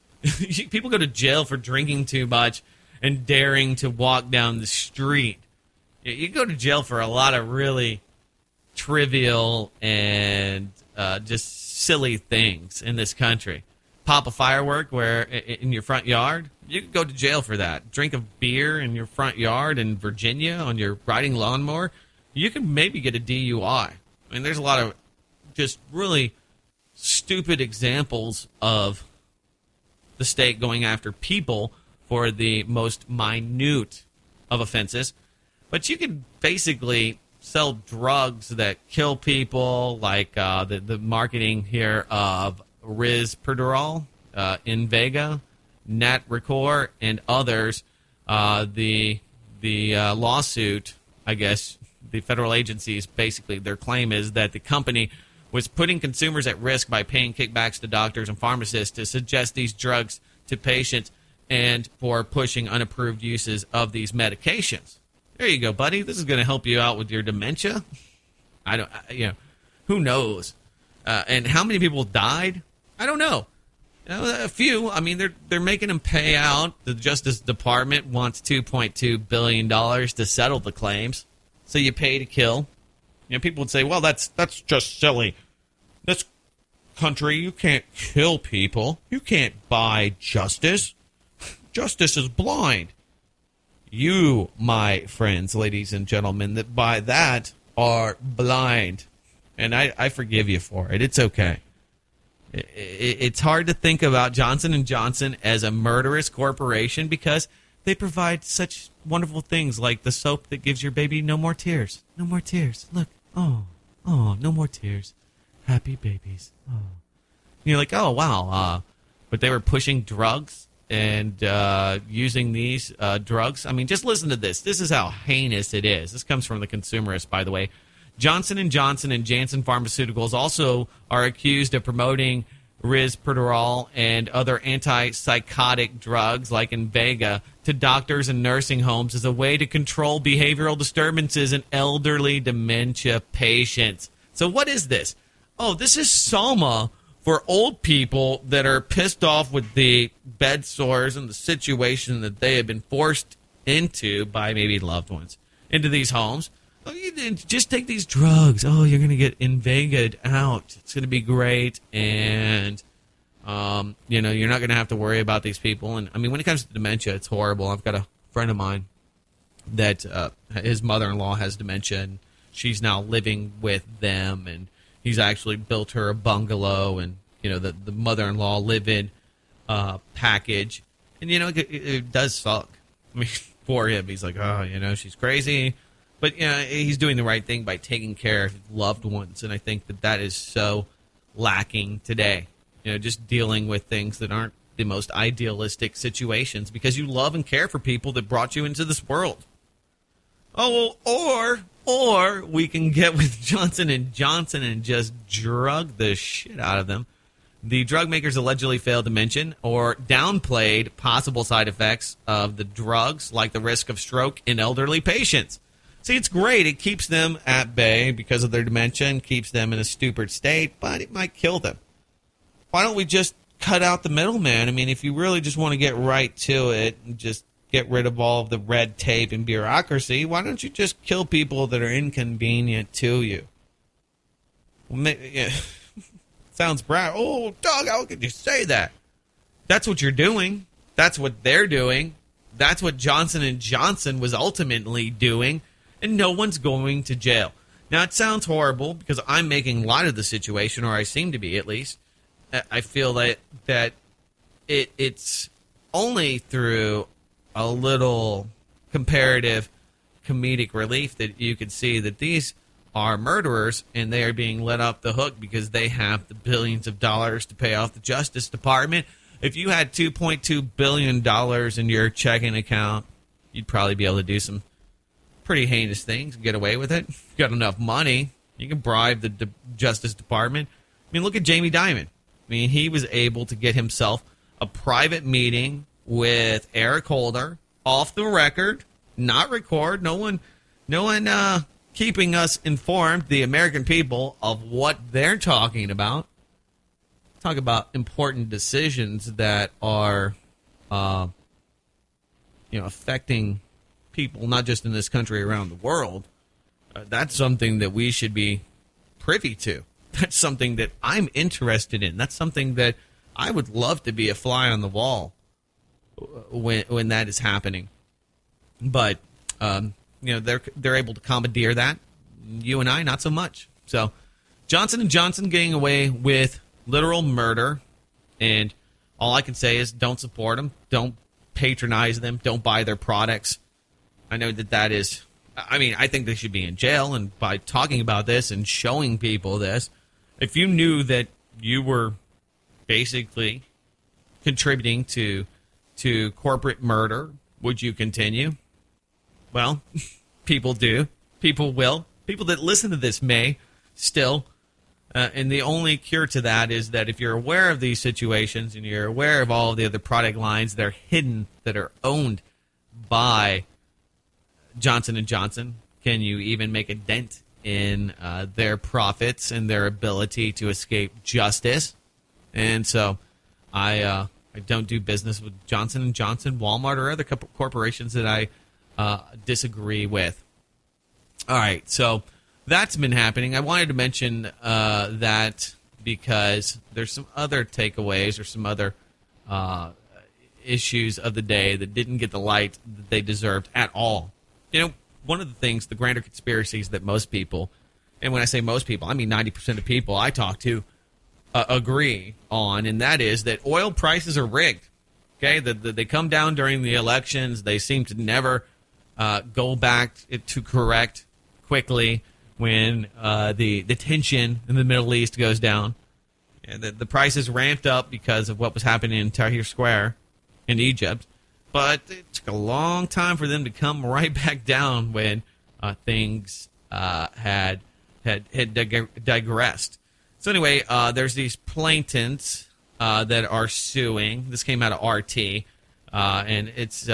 S1: People go to jail for drinking too much and daring to walk down the street. You go to jail for a lot of really trivial and just silly things in this country. Pop a firework in your front yard, you could go to jail for that. Drink a beer in your front yard in Virginia on your riding lawnmower, you can maybe get a DUI. There's a lot of just really stupid examples of the state going after people for the most minute of offenses. But you could basically sell drugs that kill people, like the marketing here of Risperidol, Invega, Natracor, and others. The lawsuit, I guess, the federal agencies, basically their claim is that the company was putting consumers at risk by paying kickbacks to doctors and pharmacists to suggest these drugs to patients and for pushing unapproved uses of these medications. There you go, buddy. This is going to help you out with your dementia. Who knows? And how many people died? I don't know. A few. They're making them pay out. The Justice Department wants $2.2 billion to settle the claims. So you pay to kill. People would say, well, that's just silly. This country, you can't kill people. You can't buy justice. Justice is blind. You, my friends, ladies and gentlemen, that buy that are blind. And I forgive you for it. It's okay. It's hard to think about Johnson & Johnson as a murderous corporation because they provide such wonderful things like the soap that gives your baby no more tears. No more tears. Look. Oh, no more tears. Happy babies. Oh. You're like, oh, wow. But they were pushing drugs and using these drugs. Just listen to this. This is how heinous it is. This comes from The Consumerist, by the way. Johnson & Johnson and Janssen Pharmaceuticals also are accused of promoting Risperidol and other antipsychotic drugs like Invega to doctors and nursing homes as a way to control behavioral disturbances in elderly dementia patients. So what is this? Oh, this is Soma for old people that are pissed off with the bed sores and the situation that they have been forced into by maybe loved ones into these homes. Oh, you just take these drugs. Oh, you're going to get Invega'd out. It's going to be great. And, you're not going to have to worry about these people. And, when it comes to dementia, it's horrible. I've got a friend of mine that his mother-in-law has dementia, and she's now living with them. And he's actually built her a bungalow and, the mother-in-law live-in package. And, it does suck. For him, he's like, oh, she's crazy. But he's doing the right thing by taking care of loved ones, and I think that is so lacking today. Just dealing with things that aren't the most idealistic situations because you love and care for people that brought you into this world. Oh, or we can get with Johnson & Johnson and just drug the shit out of them. The drug makers allegedly failed to mention or downplayed possible side effects of the drugs, like the risk of stroke in elderly patients. See, it's great. It keeps them at bay because of their dementia and keeps them in a stupid state, but it might kill them. Why don't we just cut out the middleman? If you really just want to get right to it and just get rid of all of the red tape and bureaucracy, why don't you just kill people that are inconvenient to you? Sounds bad. Oh, Doug, how could you say that? That's what you're doing. That's what they're doing. That's what Johnson & Johnson was ultimately doing. And no one's going to jail. Now, it sounds horrible because I'm making light of the situation, or I seem to be at least. I feel that it's only through a little comparative comedic relief that you can see that these are murderers and they are being let off the hook because they have the billions of dollars to pay off the Justice Department. If you had $2.2 billion in your checking account, you'd probably be able to do some pretty heinous things and get away with it. If you got enough money, you can bribe the Justice Department. I mean, look at Jamie Dimon. I mean, he was able to get himself a private meeting with Eric Holder off the record, not record. No one keeping us informed, the American people, of what they're talking about. Talk about important decisions that are, affecting people, not just in this country, around the world. That's something that we should be privy to. That's something that I'm interested in. That's something that I would love to be a fly on the wall when that is happening. But they're able to commandeer that. You and I, not so much. So Johnson & Johnson getting away with literal murder, and all I can say is don't support them, don't patronize them, don't buy their products. I know that is, I think they should be in jail, and by talking about this and showing people this, if you knew that you were basically contributing to corporate murder, would you continue? Well, people do. People will. People that listen to this may still. And the only cure to that is that if you're aware of these situations and you're aware of all of the other product lines that are hidden, that are owned by Johnson & Johnson, can you even make a dent in their profits and their ability to escape justice? And so I don't do business with Johnson & Johnson, Walmart, or other corporations that I disagree with. All right, so that's been happening. I wanted to mention that because there's some other takeaways or some other issues of the day that didn't get the light that they deserved at all. One of the things, the grander conspiracies that most people, and when I say most people, I mean 90% of people I talk to, agree on, and that is that oil prices are rigged. Okay, they come down during the elections. They seem to never go back to correct quickly when the tension in the Middle East goes down. And the prices ramped up because of what was happening in Tahrir Square in Egypt. But it took a long time for them to come right back down when things had digressed. So anyway, there's these plaintiffs that are suing. This came out of RT, and it's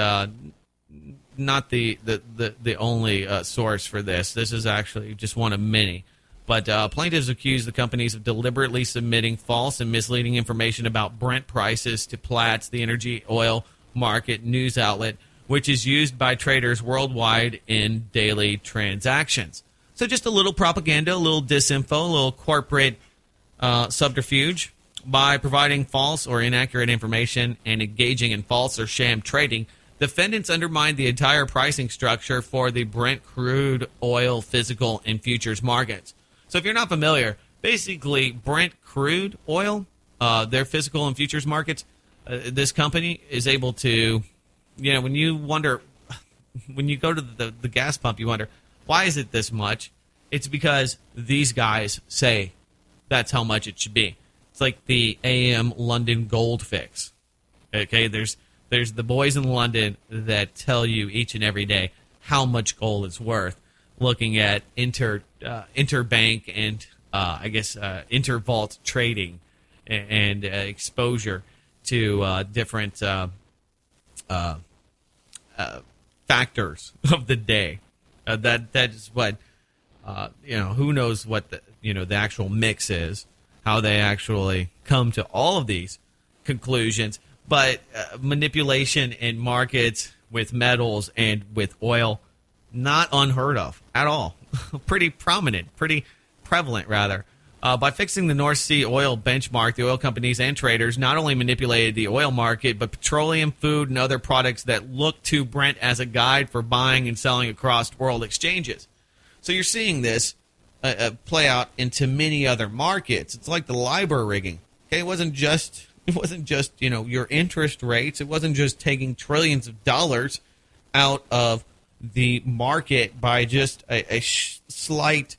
S1: not the only source for this. This is actually just one of many. But plaintiffs accuse the companies of deliberately submitting false and misleading information about Brent prices to Platts, the energy oil market news outlet, which is used by traders worldwide in daily transactions. So just a little propaganda, a little disinfo, a little corporate subterfuge. By providing false or inaccurate information and engaging in false or sham trading, defendants undermine the entire pricing structure for the Brent crude oil physical and futures markets. So if you're not familiar, basically Brent crude oil, their physical and futures markets, this company is able to, when you wonder, when you go to the gas pump, you wonder, why is it this much? It's because these guys say that's how much it should be. It's like the AM London gold fix. Okay, there's the boys in London that tell you each and every day how much gold is worth, looking at interbank and intervault trading and exposure to different factors of the day. That is what who knows what the actual mix is, how they actually come to all of these conclusions. But manipulation in markets with metals and with oil, not unheard of at all. Pretty prominent, pretty prevalent, rather. By fixing the North Sea oil benchmark, the oil companies and traders not only manipulated the oil market, but petroleum, food, and other products that look to Brent as a guide for buying and selling across world exchanges. So you're seeing this play out into many other markets. It's like the LIBOR rigging. Okay, it wasn't just your interest rates. It wasn't just taking trillions of dollars out of the market by just a slight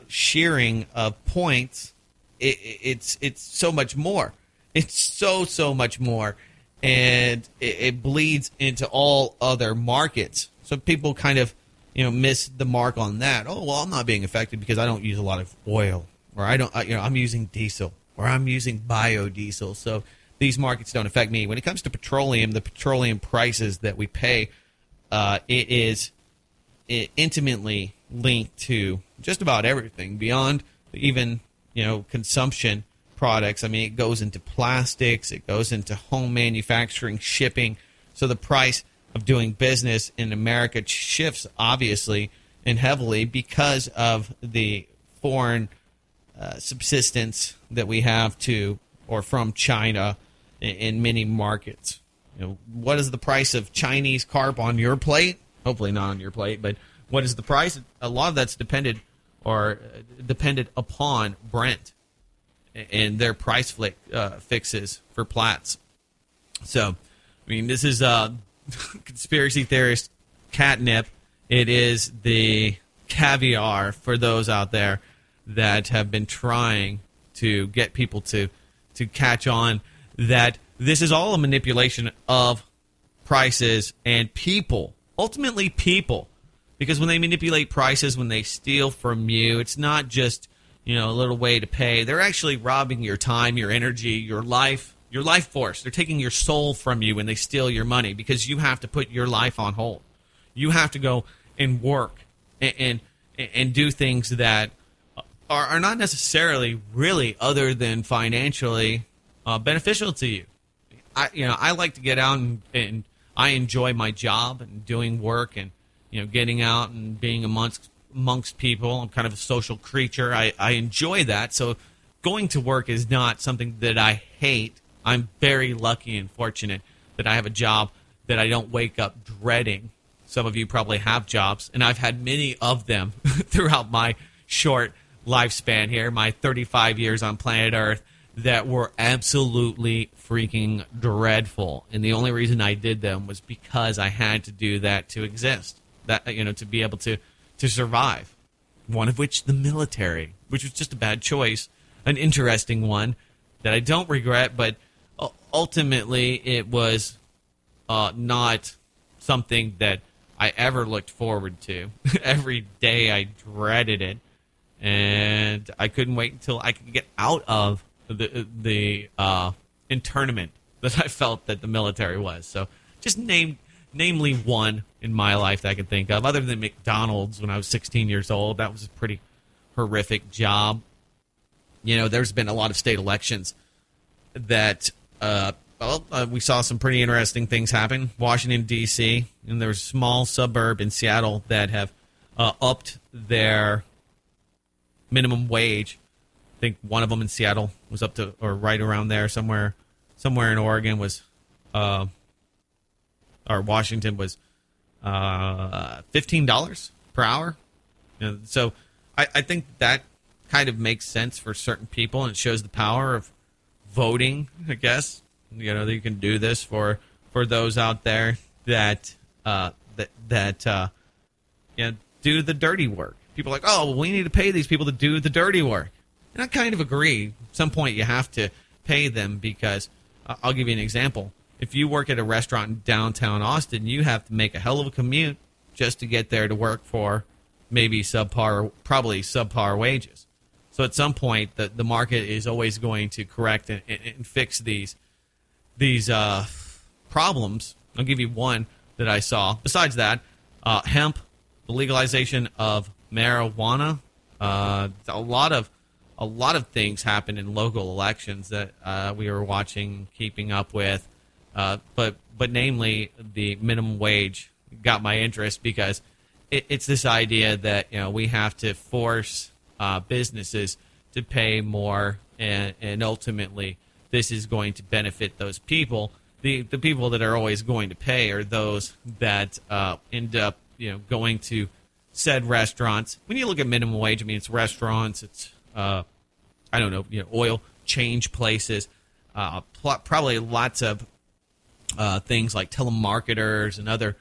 S1: shearing of points. It's so much more. It's so much more, and it bleeds into all other markets. So people kind of miss the mark on that. Oh, well, I'm not being affected because I don't use a lot of oil, or I'm using diesel, or I'm using biodiesel. So these markets don't affect me. When it comes to petroleum, the petroleum prices that we pay, it is intimately linked to just about everything beyond even consumption products. I mean, it goes into plastics, it goes into home manufacturing, shipping. So the price of doing business in America shifts obviously and heavily because of the foreign subsistence that we have to or from China in many markets. What is the price of Chinese carp on your plate? Hopefully not on your plate, but what is the price? A lot of that's dependent upon Brent and their price fixes for Platts. So, I mean, this is conspiracy theorist catnip. It is the caviar for those out there that have been trying to get people to catch on that this is all a manipulation of prices and people. Ultimately, people. Because when they manipulate prices, when they steal from you, it's not just a little way to pay. They're actually robbing your time, your energy, your life force. They're taking your soul from you when they steal your money because you have to put your life on hold. You have to go and work and do things that are not necessarily really other than financially beneficial to you. I like to get out and I enjoy my job and doing work and getting out and being amongst people. I'm kind of a social creature. I enjoy that. So going to work is not something that I hate. I'm very lucky and fortunate that I have a job that I don't wake up dreading. Some of you probably have jobs, and I've had many of them throughout my short lifespan here, my 35 years on planet Earth, that were absolutely freaking dreadful. And the only reason I did them was because I had to do that to exist. That to be able to survive. One of which the military, which was just a bad choice, an interesting one that I don't regret, but ultimately it was not something that I ever looked forward to. Every day I dreaded it, and I couldn't wait until I could get out of the internment that I felt that the military was. So just namely one in my life that I can think of, other than McDonald's when I was 16 years old. That was a pretty horrific job. There's been a lot of state elections that, we saw some pretty interesting things happen. Washington, D.C., and there's a small suburb in Seattle that have upped their minimum wage. I think one of them in Seattle was up to, or right around there, somewhere in Oregon was, or Washington was $15 per hour. So I think that kind of makes sense for certain people, and it shows the power of voting, I guess. That you can do this for those out there that do the dirty work. People are like, oh, well, we need to pay these people to do the dirty work. And I kind of agree. At some point you have to pay them because I'll give you an example. If you work at a restaurant in downtown Austin, you have to make a hell of a commute just to get there to work for maybe probably subpar wages. So at some point, the market is always going to correct and fix these problems. I'll give you one that I saw. Besides that, hemp, the legalization of marijuana, a lot of things happen in local elections that we were watching, keeping up with. But namely, the minimum wage got my interest because it's this idea that we have to force businesses to pay more, and ultimately this is going to benefit those people. The people that are always going to pay are those that end up going to said restaurants. When you look at minimum wage, I mean it's restaurants, it's oil change places. Probably lots of things like telemarketers and other,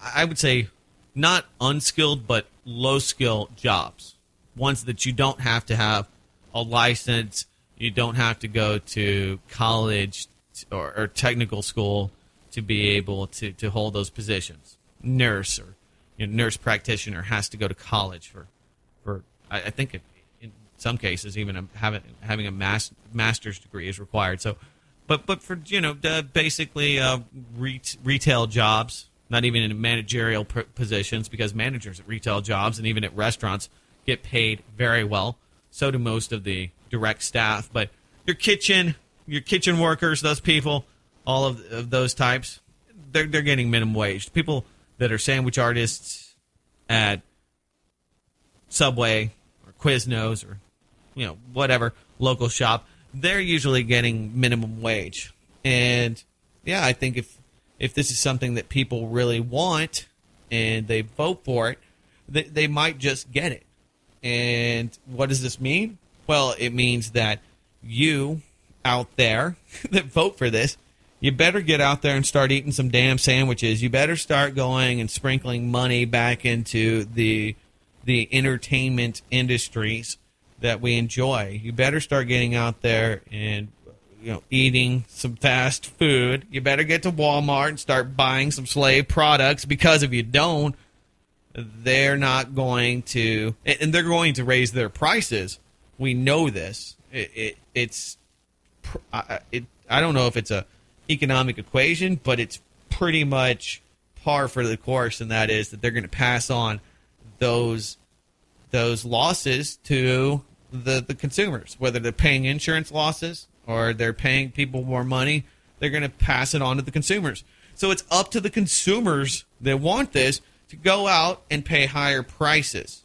S1: I would say not unskilled, but low-skill jobs. Ones that you don't have to have a license, you don't have to go to college or technical school to be able to hold those positions. Nurse or nurse practitioner has to go to college for I think in some cases even having a master's degree is required. So, but for basically retail jobs, not even in managerial positions, because managers at retail jobs and even at restaurants get paid very well. So do most of the direct staff. But your kitchen workers, those people, all of those types, they're getting minimum wage. People that are sandwich artists at Subway or Quiznos or whatever local shop, they're usually getting minimum wage. And yeah, I think if this is something that people really want and they vote for it, they might just get it. And what does this mean? Well, it means that you out there that vote for this, you better get out there and start eating some damn sandwiches. You better start going and sprinkling money back into the entertainment industries that we enjoy. You better start getting out there and eating some fast food. You better get to Walmart and start buying some slave products, because if you don't, they're not going to, and they're going to raise their prices. We know this. I don't know if it's a economic equation, but it's pretty much par for the course, and that is that they're going to pass on those losses to the consumers, whether they're paying insurance losses or they're paying people more money. They're going to pass it on to the consumers. So it's up to the consumers that want this to go out and pay higher prices.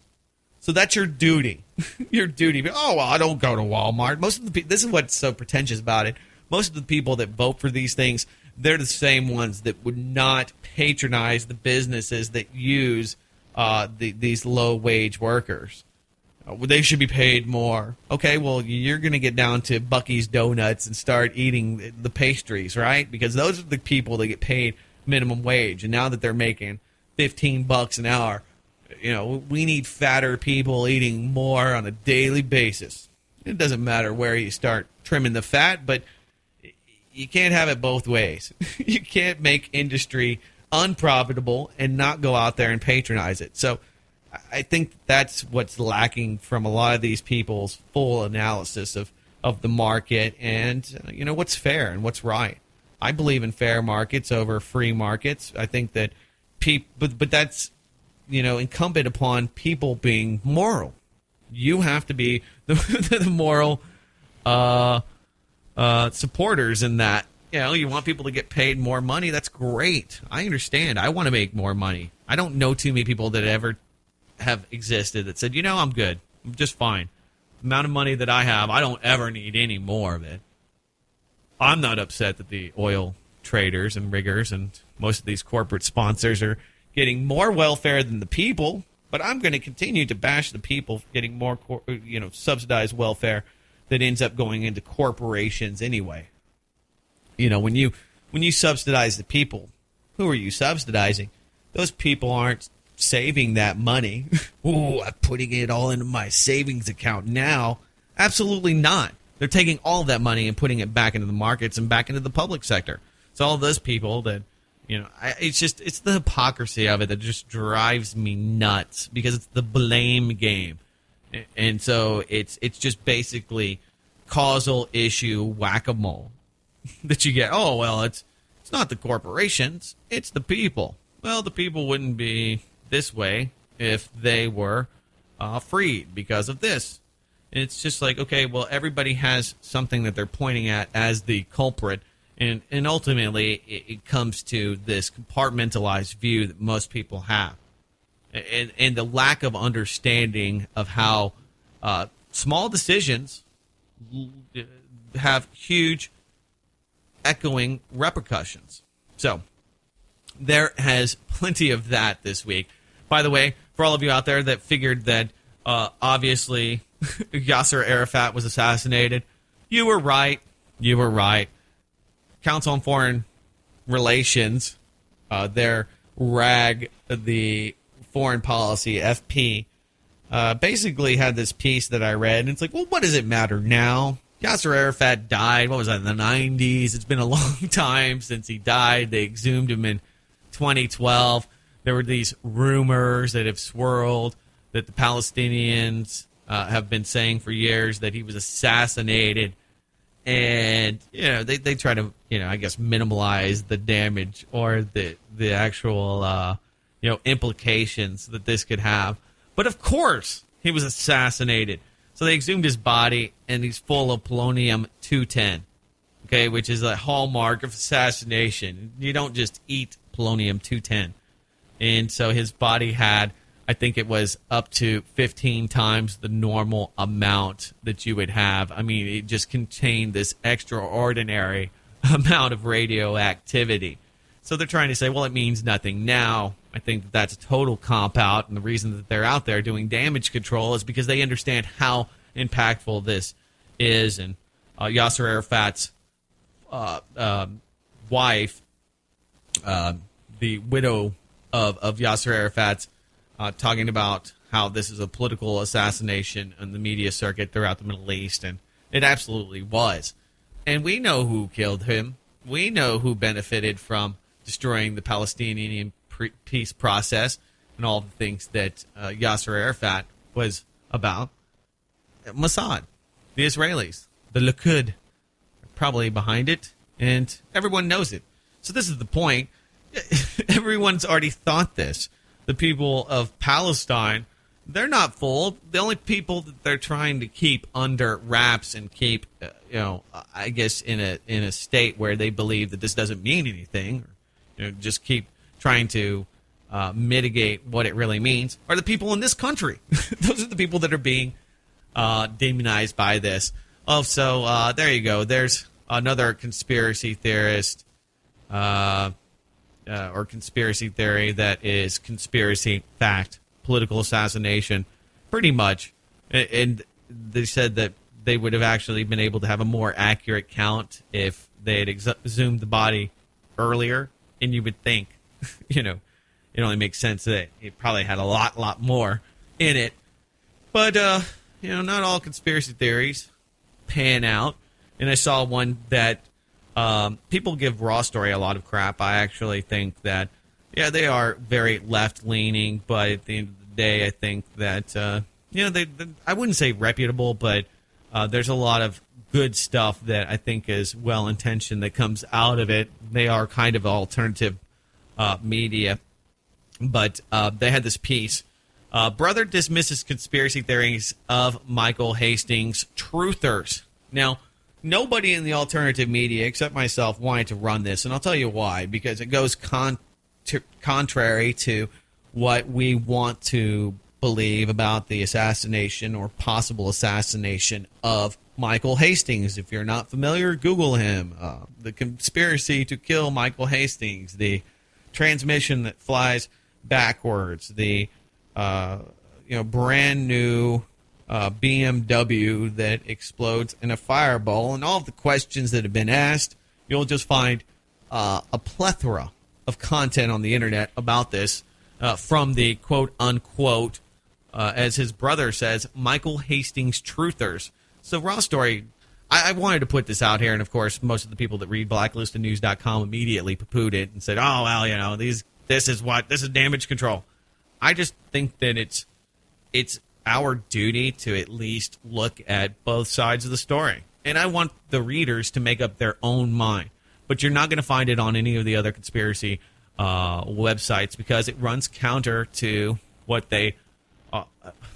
S1: So that's your duty. Your duty. Oh, well, I don't go to Walmart. Most of the people, this is what's so pretentious about it. Most of the people that vote for these things, they're the same ones that would not patronize the businesses that use these low-wage workers. They should be paid more. Okay, well, you're going to get down to Bucky's Donuts and start eating the pastries, right? Because those are the people that get paid minimum wage. And now that they're making $15 an hour, we need fatter people eating more on a daily basis. It doesn't matter where you start trimming the fat, but you can't have it both ways. You can't make industry unprofitable and not go out there and patronize it. So I think that's what's lacking from a lot of these people's full analysis of the market and what's fair and what's right. I believe in fair markets over free markets. I think that but that's incumbent upon people being moral. You have to be the moral supporters in that. You want people to get paid more money. That's great. I understand. I want to make more money. I don't know too many people that ever have existed that said, I'm good. I'm just fine. The amount of money that I have, I don't ever need any more of it. I'm not upset that the oil traders and riggers and most of these corporate sponsors are getting more welfare than the people, but I'm going to continue to bash the people getting more subsidized welfare that ends up going into corporations anyway. When you subsidize the people, who are you subsidizing? Those people aren't saving that money. Ooh, I'm putting it all into my savings account now. Absolutely not. They're taking all of that money and putting it back into the markets and back into the public sector. So all those people that, it's the hypocrisy of it that just drives me nuts, because it's the blame game. And so it's just basically causal issue whack-a-mole that you get. Oh, well, it's not the corporations, it's the people. Well, the people wouldn't be this way if they were freed because of this. And it's just like, okay, well, everybody has something that they're pointing at as the culprit, and ultimately it comes to this compartmentalized view that most people have, and the lack of understanding of how small decisions have huge echoing repercussions. So there has plenty of that this week. By the way, for all of you out there that figured that obviously Yasser Arafat was assassinated, You were right. You were right. Council on Foreign Relations, their RAG, the Foreign Policy, FP, basically had this piece that I read, and it's like, well, what does it matter now? Yasser Arafat died, what was that, in the 90s? It's been a long time since he died. They exhumed him in 2012. There were these rumors that have swirled that the Palestinians have been saying for years that he was assassinated. And, they try to, I guess, minimize the damage or the actual, implications that this could have. But, of course, he was assassinated. So they exhumed his body, and he's full of polonium-210, okay, which is a hallmark of assassination. You don't just eat polonium-210. And so his body had, I think it was up to 15 times the normal amount that you would have. I mean, it just contained this extraordinary amount of radioactivity. So they're trying to say, well, it means nothing now. I think that that's a total cop-out, and the reason that they're out there doing damage control is because they understand how impactful this is. And Yasser Arafat's wife, the widow of Yasser Arafat's, talking about how this is a political assassination in the media circuit throughout the Middle East, and it absolutely was. And we know who killed him. We know who benefited from destroying the Palestinian peace process and all the things that Yasser Arafat was about. Mossad, the Israelis, the Likud, probably behind it, and everyone knows it. So this is the point. Everyone's already thought this. The people of Palestine, they're not fooled. The only people that they're trying to keep under wraps and keep, I guess in a state where they believe that this doesn't mean anything, or, just keep trying to mitigate what it really means, are the people in this country. Those are the people that are being demonized by this. Oh, so there you go. There's another conspiracy theorist or conspiracy theory that is conspiracy fact, political assassination, pretty much. And they said that they would have actually been able to have a more accurate count if they had exhumed the body earlier. And you would think, it only makes sense that it probably had a lot more in it. But, not all conspiracy theories pan out. And I saw one that people give Raw Story a lot of crap. I actually think that, they are very left-leaning, but at the end of the day, I think that, I wouldn't say reputable, but there's a lot of good stuff that I think is well-intentioned that comes out of it. They are kind of alternative media. But they had this piece. Brother dismisses conspiracy theories of Michael Hastings truthers. Now, nobody in the alternative media except myself wanted to run this, and I'll tell you why. Because it goes contrary to what we want to believe about the assassination or possible assassination of Michael Hastings. If you're not familiar, Google him. The conspiracy to kill Michael Hastings, the transmission that flies backwards, the brand new BMW that explodes in a fireball, and all of the questions that have been asked. You'll just find a plethora of content on the internet about this from the quote-unquote, as his brother says, Michael Hastings truthers. So Raw Story, I wanted to put this out here, and of course most of the people that read blacklistednews.com immediately poo-pooed it and said, oh, well, this is damage control. I just think that it's our duty to at least look at both sides of the story. And I want the readers to make up their own mind. But you're not going to find it on any of the other conspiracy websites because it runs counter to what they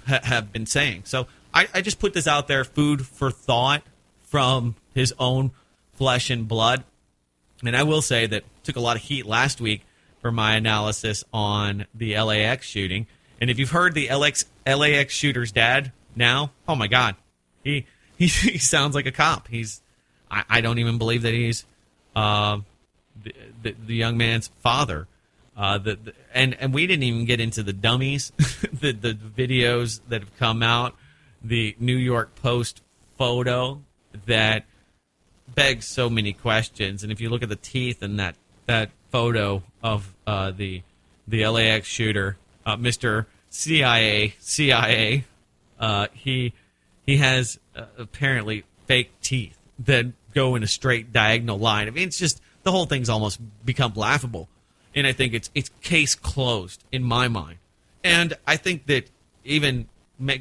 S1: have been saying. So I just put this out there, food for thought from his own flesh and blood. And I will say that took a lot of heat last week for my analysis on the LAX shooting. And if you've heard the LAX shooter's dad now, oh my God, he sounds like a cop. I don't even believe that he's the young man's father. And we didn't even get into the dummies, the videos that have come out, the New York Post photo that begs so many questions. And if you look at the teeth in that photo of the LAX shooter, Mr. CIA, he has apparently fake teeth that go in a straight diagonal line. I mean, it's just, the whole thing's almost become laughable. And I think it's case closed in my mind. And I think that even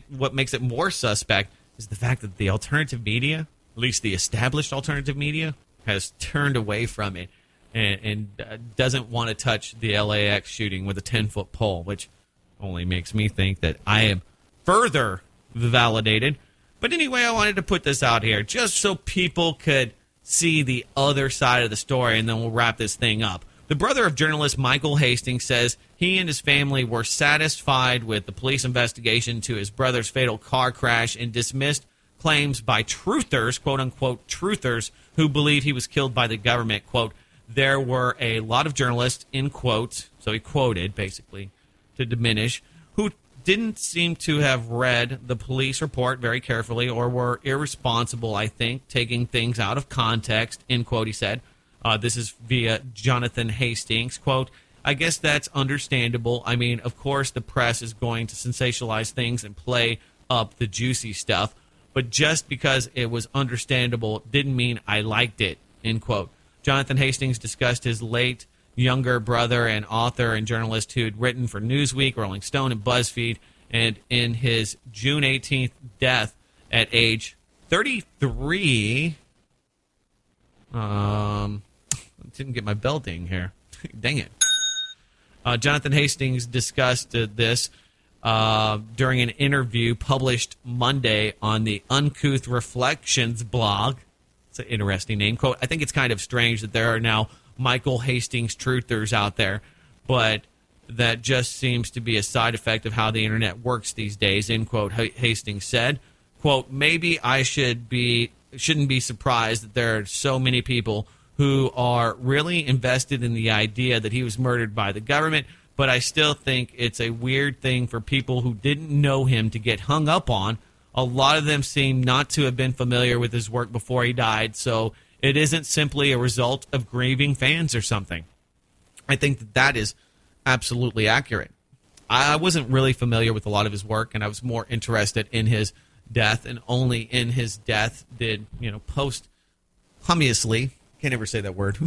S1: what makes it more suspect is the fact that the alternative media, at least the established alternative media, has turned away from it and doesn't want to touch the LAX shooting with a 10-foot pole, which only makes me think that I am further validated. But anyway, I wanted to put this out here just so people could see the other side of the story, and then we'll wrap this thing up. The brother of journalist Michael Hastings says he and his family were satisfied with the police investigation to his brother's fatal car crash and dismissed claims by truthers, quote-unquote truthers, who believe he was killed by the government. Quote, there were a lot of journalists, in quotes, so he quoted, basically, to diminish, who didn't seem to have read the police report very carefully or were irresponsible, I think, taking things out of context, end quote, he said. This is via Jonathan Hastings. Quote, I guess that's understandable. I mean, of course, the press is going to sensationalize things and play up the juicy stuff, but just because it was understandable didn't mean I liked it, end quote. Jonathan Hastings discussed his late younger brother and author and journalist who'd written for Newsweek, Rolling Stone, and BuzzFeed, and in his June 18th death at age 33, didn't get my bell ding here. Dang it. Jonathan Hastings discussed this during an interview published Monday on the Uncouth Reflections blog. It's an interesting name. Quote, I think it's kind of strange that there are now Michael Hastings truthers out there, but that just seems to be a side effect of how the internet works these days, end quote, Hastings said. Quote, maybe I shouldn't be surprised that there are so many people who are really invested in the idea that he was murdered by the government, but I still think it's a weird thing for people who didn't know him to get hung up on. A lot of them seem not to have been familiar with his work before he died, so it isn't simply a result of grieving fans or something. I think that is absolutely accurate. I wasn't really familiar with a lot of his work, and I was more interested in his death, and only in his death did, posthumously, can't ever say that word,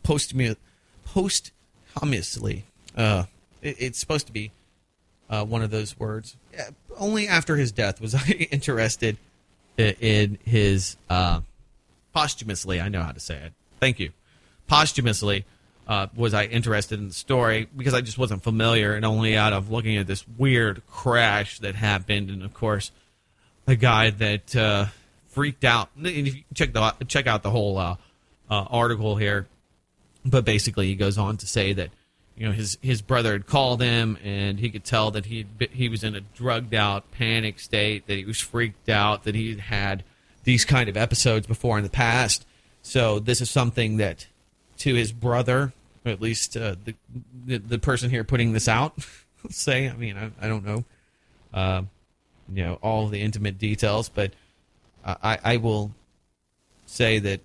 S1: posthumously, it's supposed to be one of those words. Only after his death was I interested in his, posthumously, I know how to say it. Thank you. Posthumously was I interested in the story because I just wasn't familiar, and only out of looking at this weird crash that happened, and of course, a guy that freaked out. If you check out the whole article here, but basically he goes on to say that his brother had called him, and he could tell that he was in a drugged out, panic state, that he was freaked out, that he had these kind of episodes before in the past. So this is something that, to his brother, or at least the person here putting this out, let's say, I don't know, all of the intimate details, but I will say that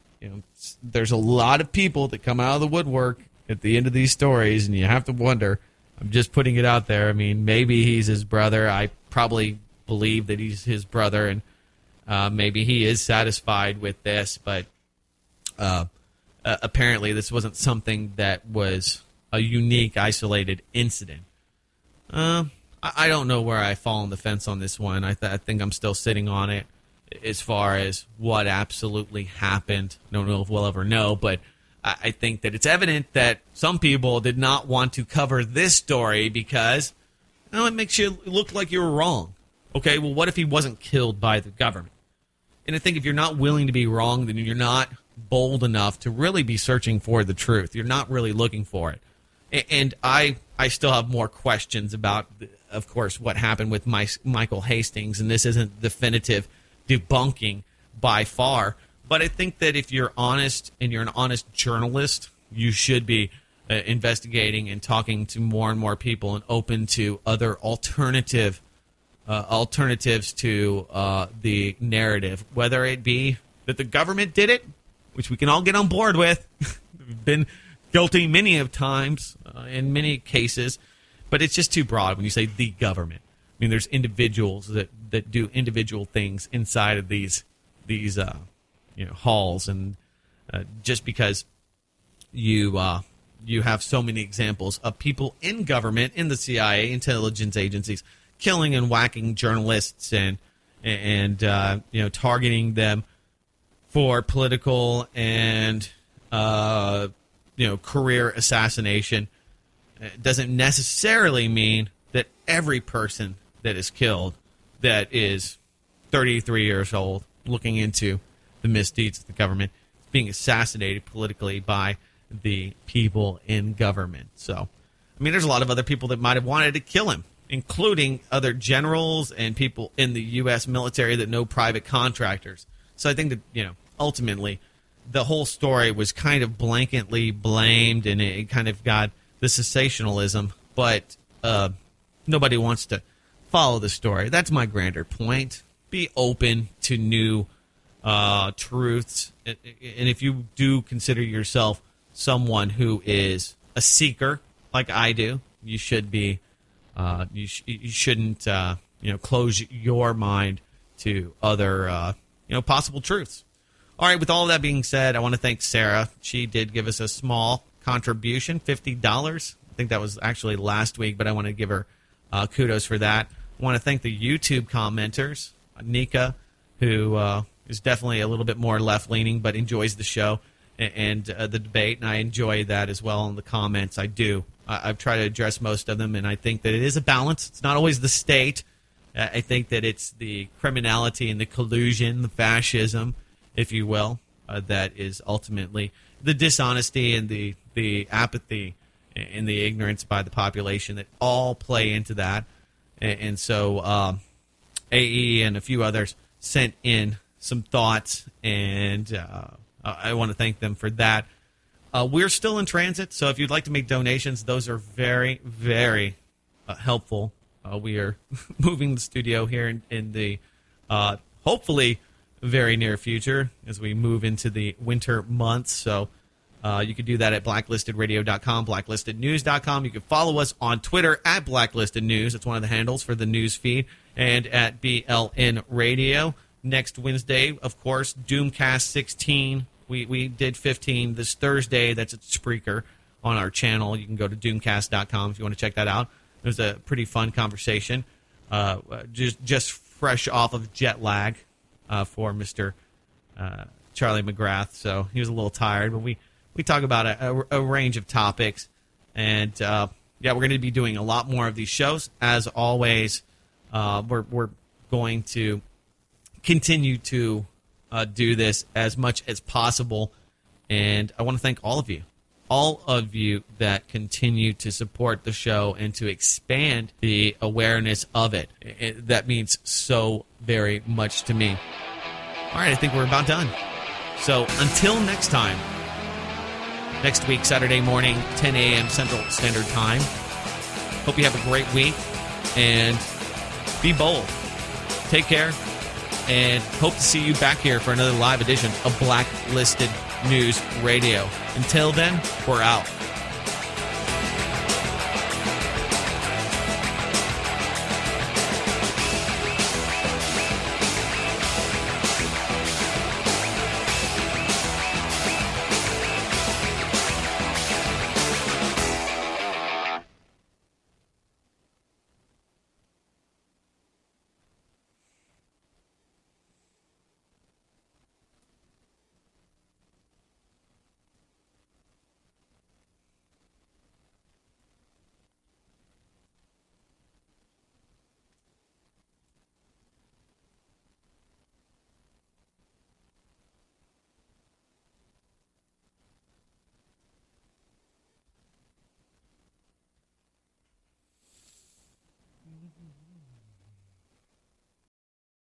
S1: there's a lot of people that come out of the woodwork at the end of these stories, and you have to wonder. I'm just putting it out there. I mean, maybe he's his brother. I probably believe that he's his brother, and maybe he is satisfied with this, but apparently this wasn't something that was a unique, isolated incident. I don't know where I fall on the fence on this one. I think I'm still sitting on it as far as what absolutely happened. I don't know if we'll ever know, but I think that it's evident that some people did not want to cover this story because it makes you look like you were wrong. Okay, well, what if he wasn't killed by the government? And I think if you're not willing to be wrong, then you're not bold enough to really be searching for the truth. You're not really looking for it. And I still have more questions about, of course, what happened with Michael Hastings, and this isn't definitive debunking by far. But I think that if you're honest and you're an honest journalist, you should be investigating and talking to more and more people and open to other alternatives to the narrative, whether it be that the government did it, which we can all get on board with. We've been guilty many of times in many cases, but it's just too broad when you say the government. I mean, there's individuals that do individual things inside of these halls, and just because you have so many examples of people in government, in the CIA, intelligence agencies, killing and whacking journalists and targeting them for political and career assassination. It doesn't necessarily mean that every person that is killed that is 33 years old looking into the misdeeds of the government is being assassinated politically by the people in government. So, I mean, there's a lot of other people that might have wanted to kill him, including other generals and people in the U.S. military that know private contractors. So I think that, ultimately, the whole story was kind of blanketly blamed, and it kind of got the sensationalism, but nobody wants to follow the story. That's my grander point. Be open to new truths, and if you do consider yourself someone who is a seeker, like I do, you should be. You shouldn't close your mind to other possible truths. All right, with all that being said, I want to thank Sarah. She did give us a small contribution, $50. I think that was actually last week, but I want to give her kudos for that. I want to thank the YouTube commenters, Nika, who is definitely a little bit more left-leaning but enjoys the show and the debate, and I enjoy that as well in the comments. I do. I've tried to address most of them, and I think that it is a balance. It's not always the state. I think that it's the criminality and the collusion, the fascism, if you will, that is ultimately the dishonesty and the apathy and the ignorance by the population that all play into that. And so AE and a few others sent in some thoughts, and I want to thank them for that. We're still in transit, so if you'd like to make donations, those are very, very helpful. We are moving the studio here in the hopefully very near future as we move into the winter months. So you can do that at blacklistedradio.com, blacklistednews.com. You can follow us on Twitter at Blacklisted News. It's one of the handles for the news feed, and at BLN Radio. Next Wednesday, of course, Doomcast 16. We did 15 this Thursday. That's at Spreaker on our channel. You can go to doomcast.com if you want to check that out. It was a pretty fun conversation, just fresh off of jet lag for Mr. Charlie McGrath. So he was a little tired, but we talk about a range of topics. And, we're going to be doing a lot more of these shows. As always, we're going to continue to do this as much as possible, and I want to thank all of you that continue to support the show and to expand the awareness of it. That means so very much to me. All right, I think we're about done. So until next time, next week, Saturday morning, 10 a.m. Central Standard Time. Hope you have a great week, and be bold. Take care. And hope to see you back here for another live edition of Blacklisted News Radio. Until then, we're out.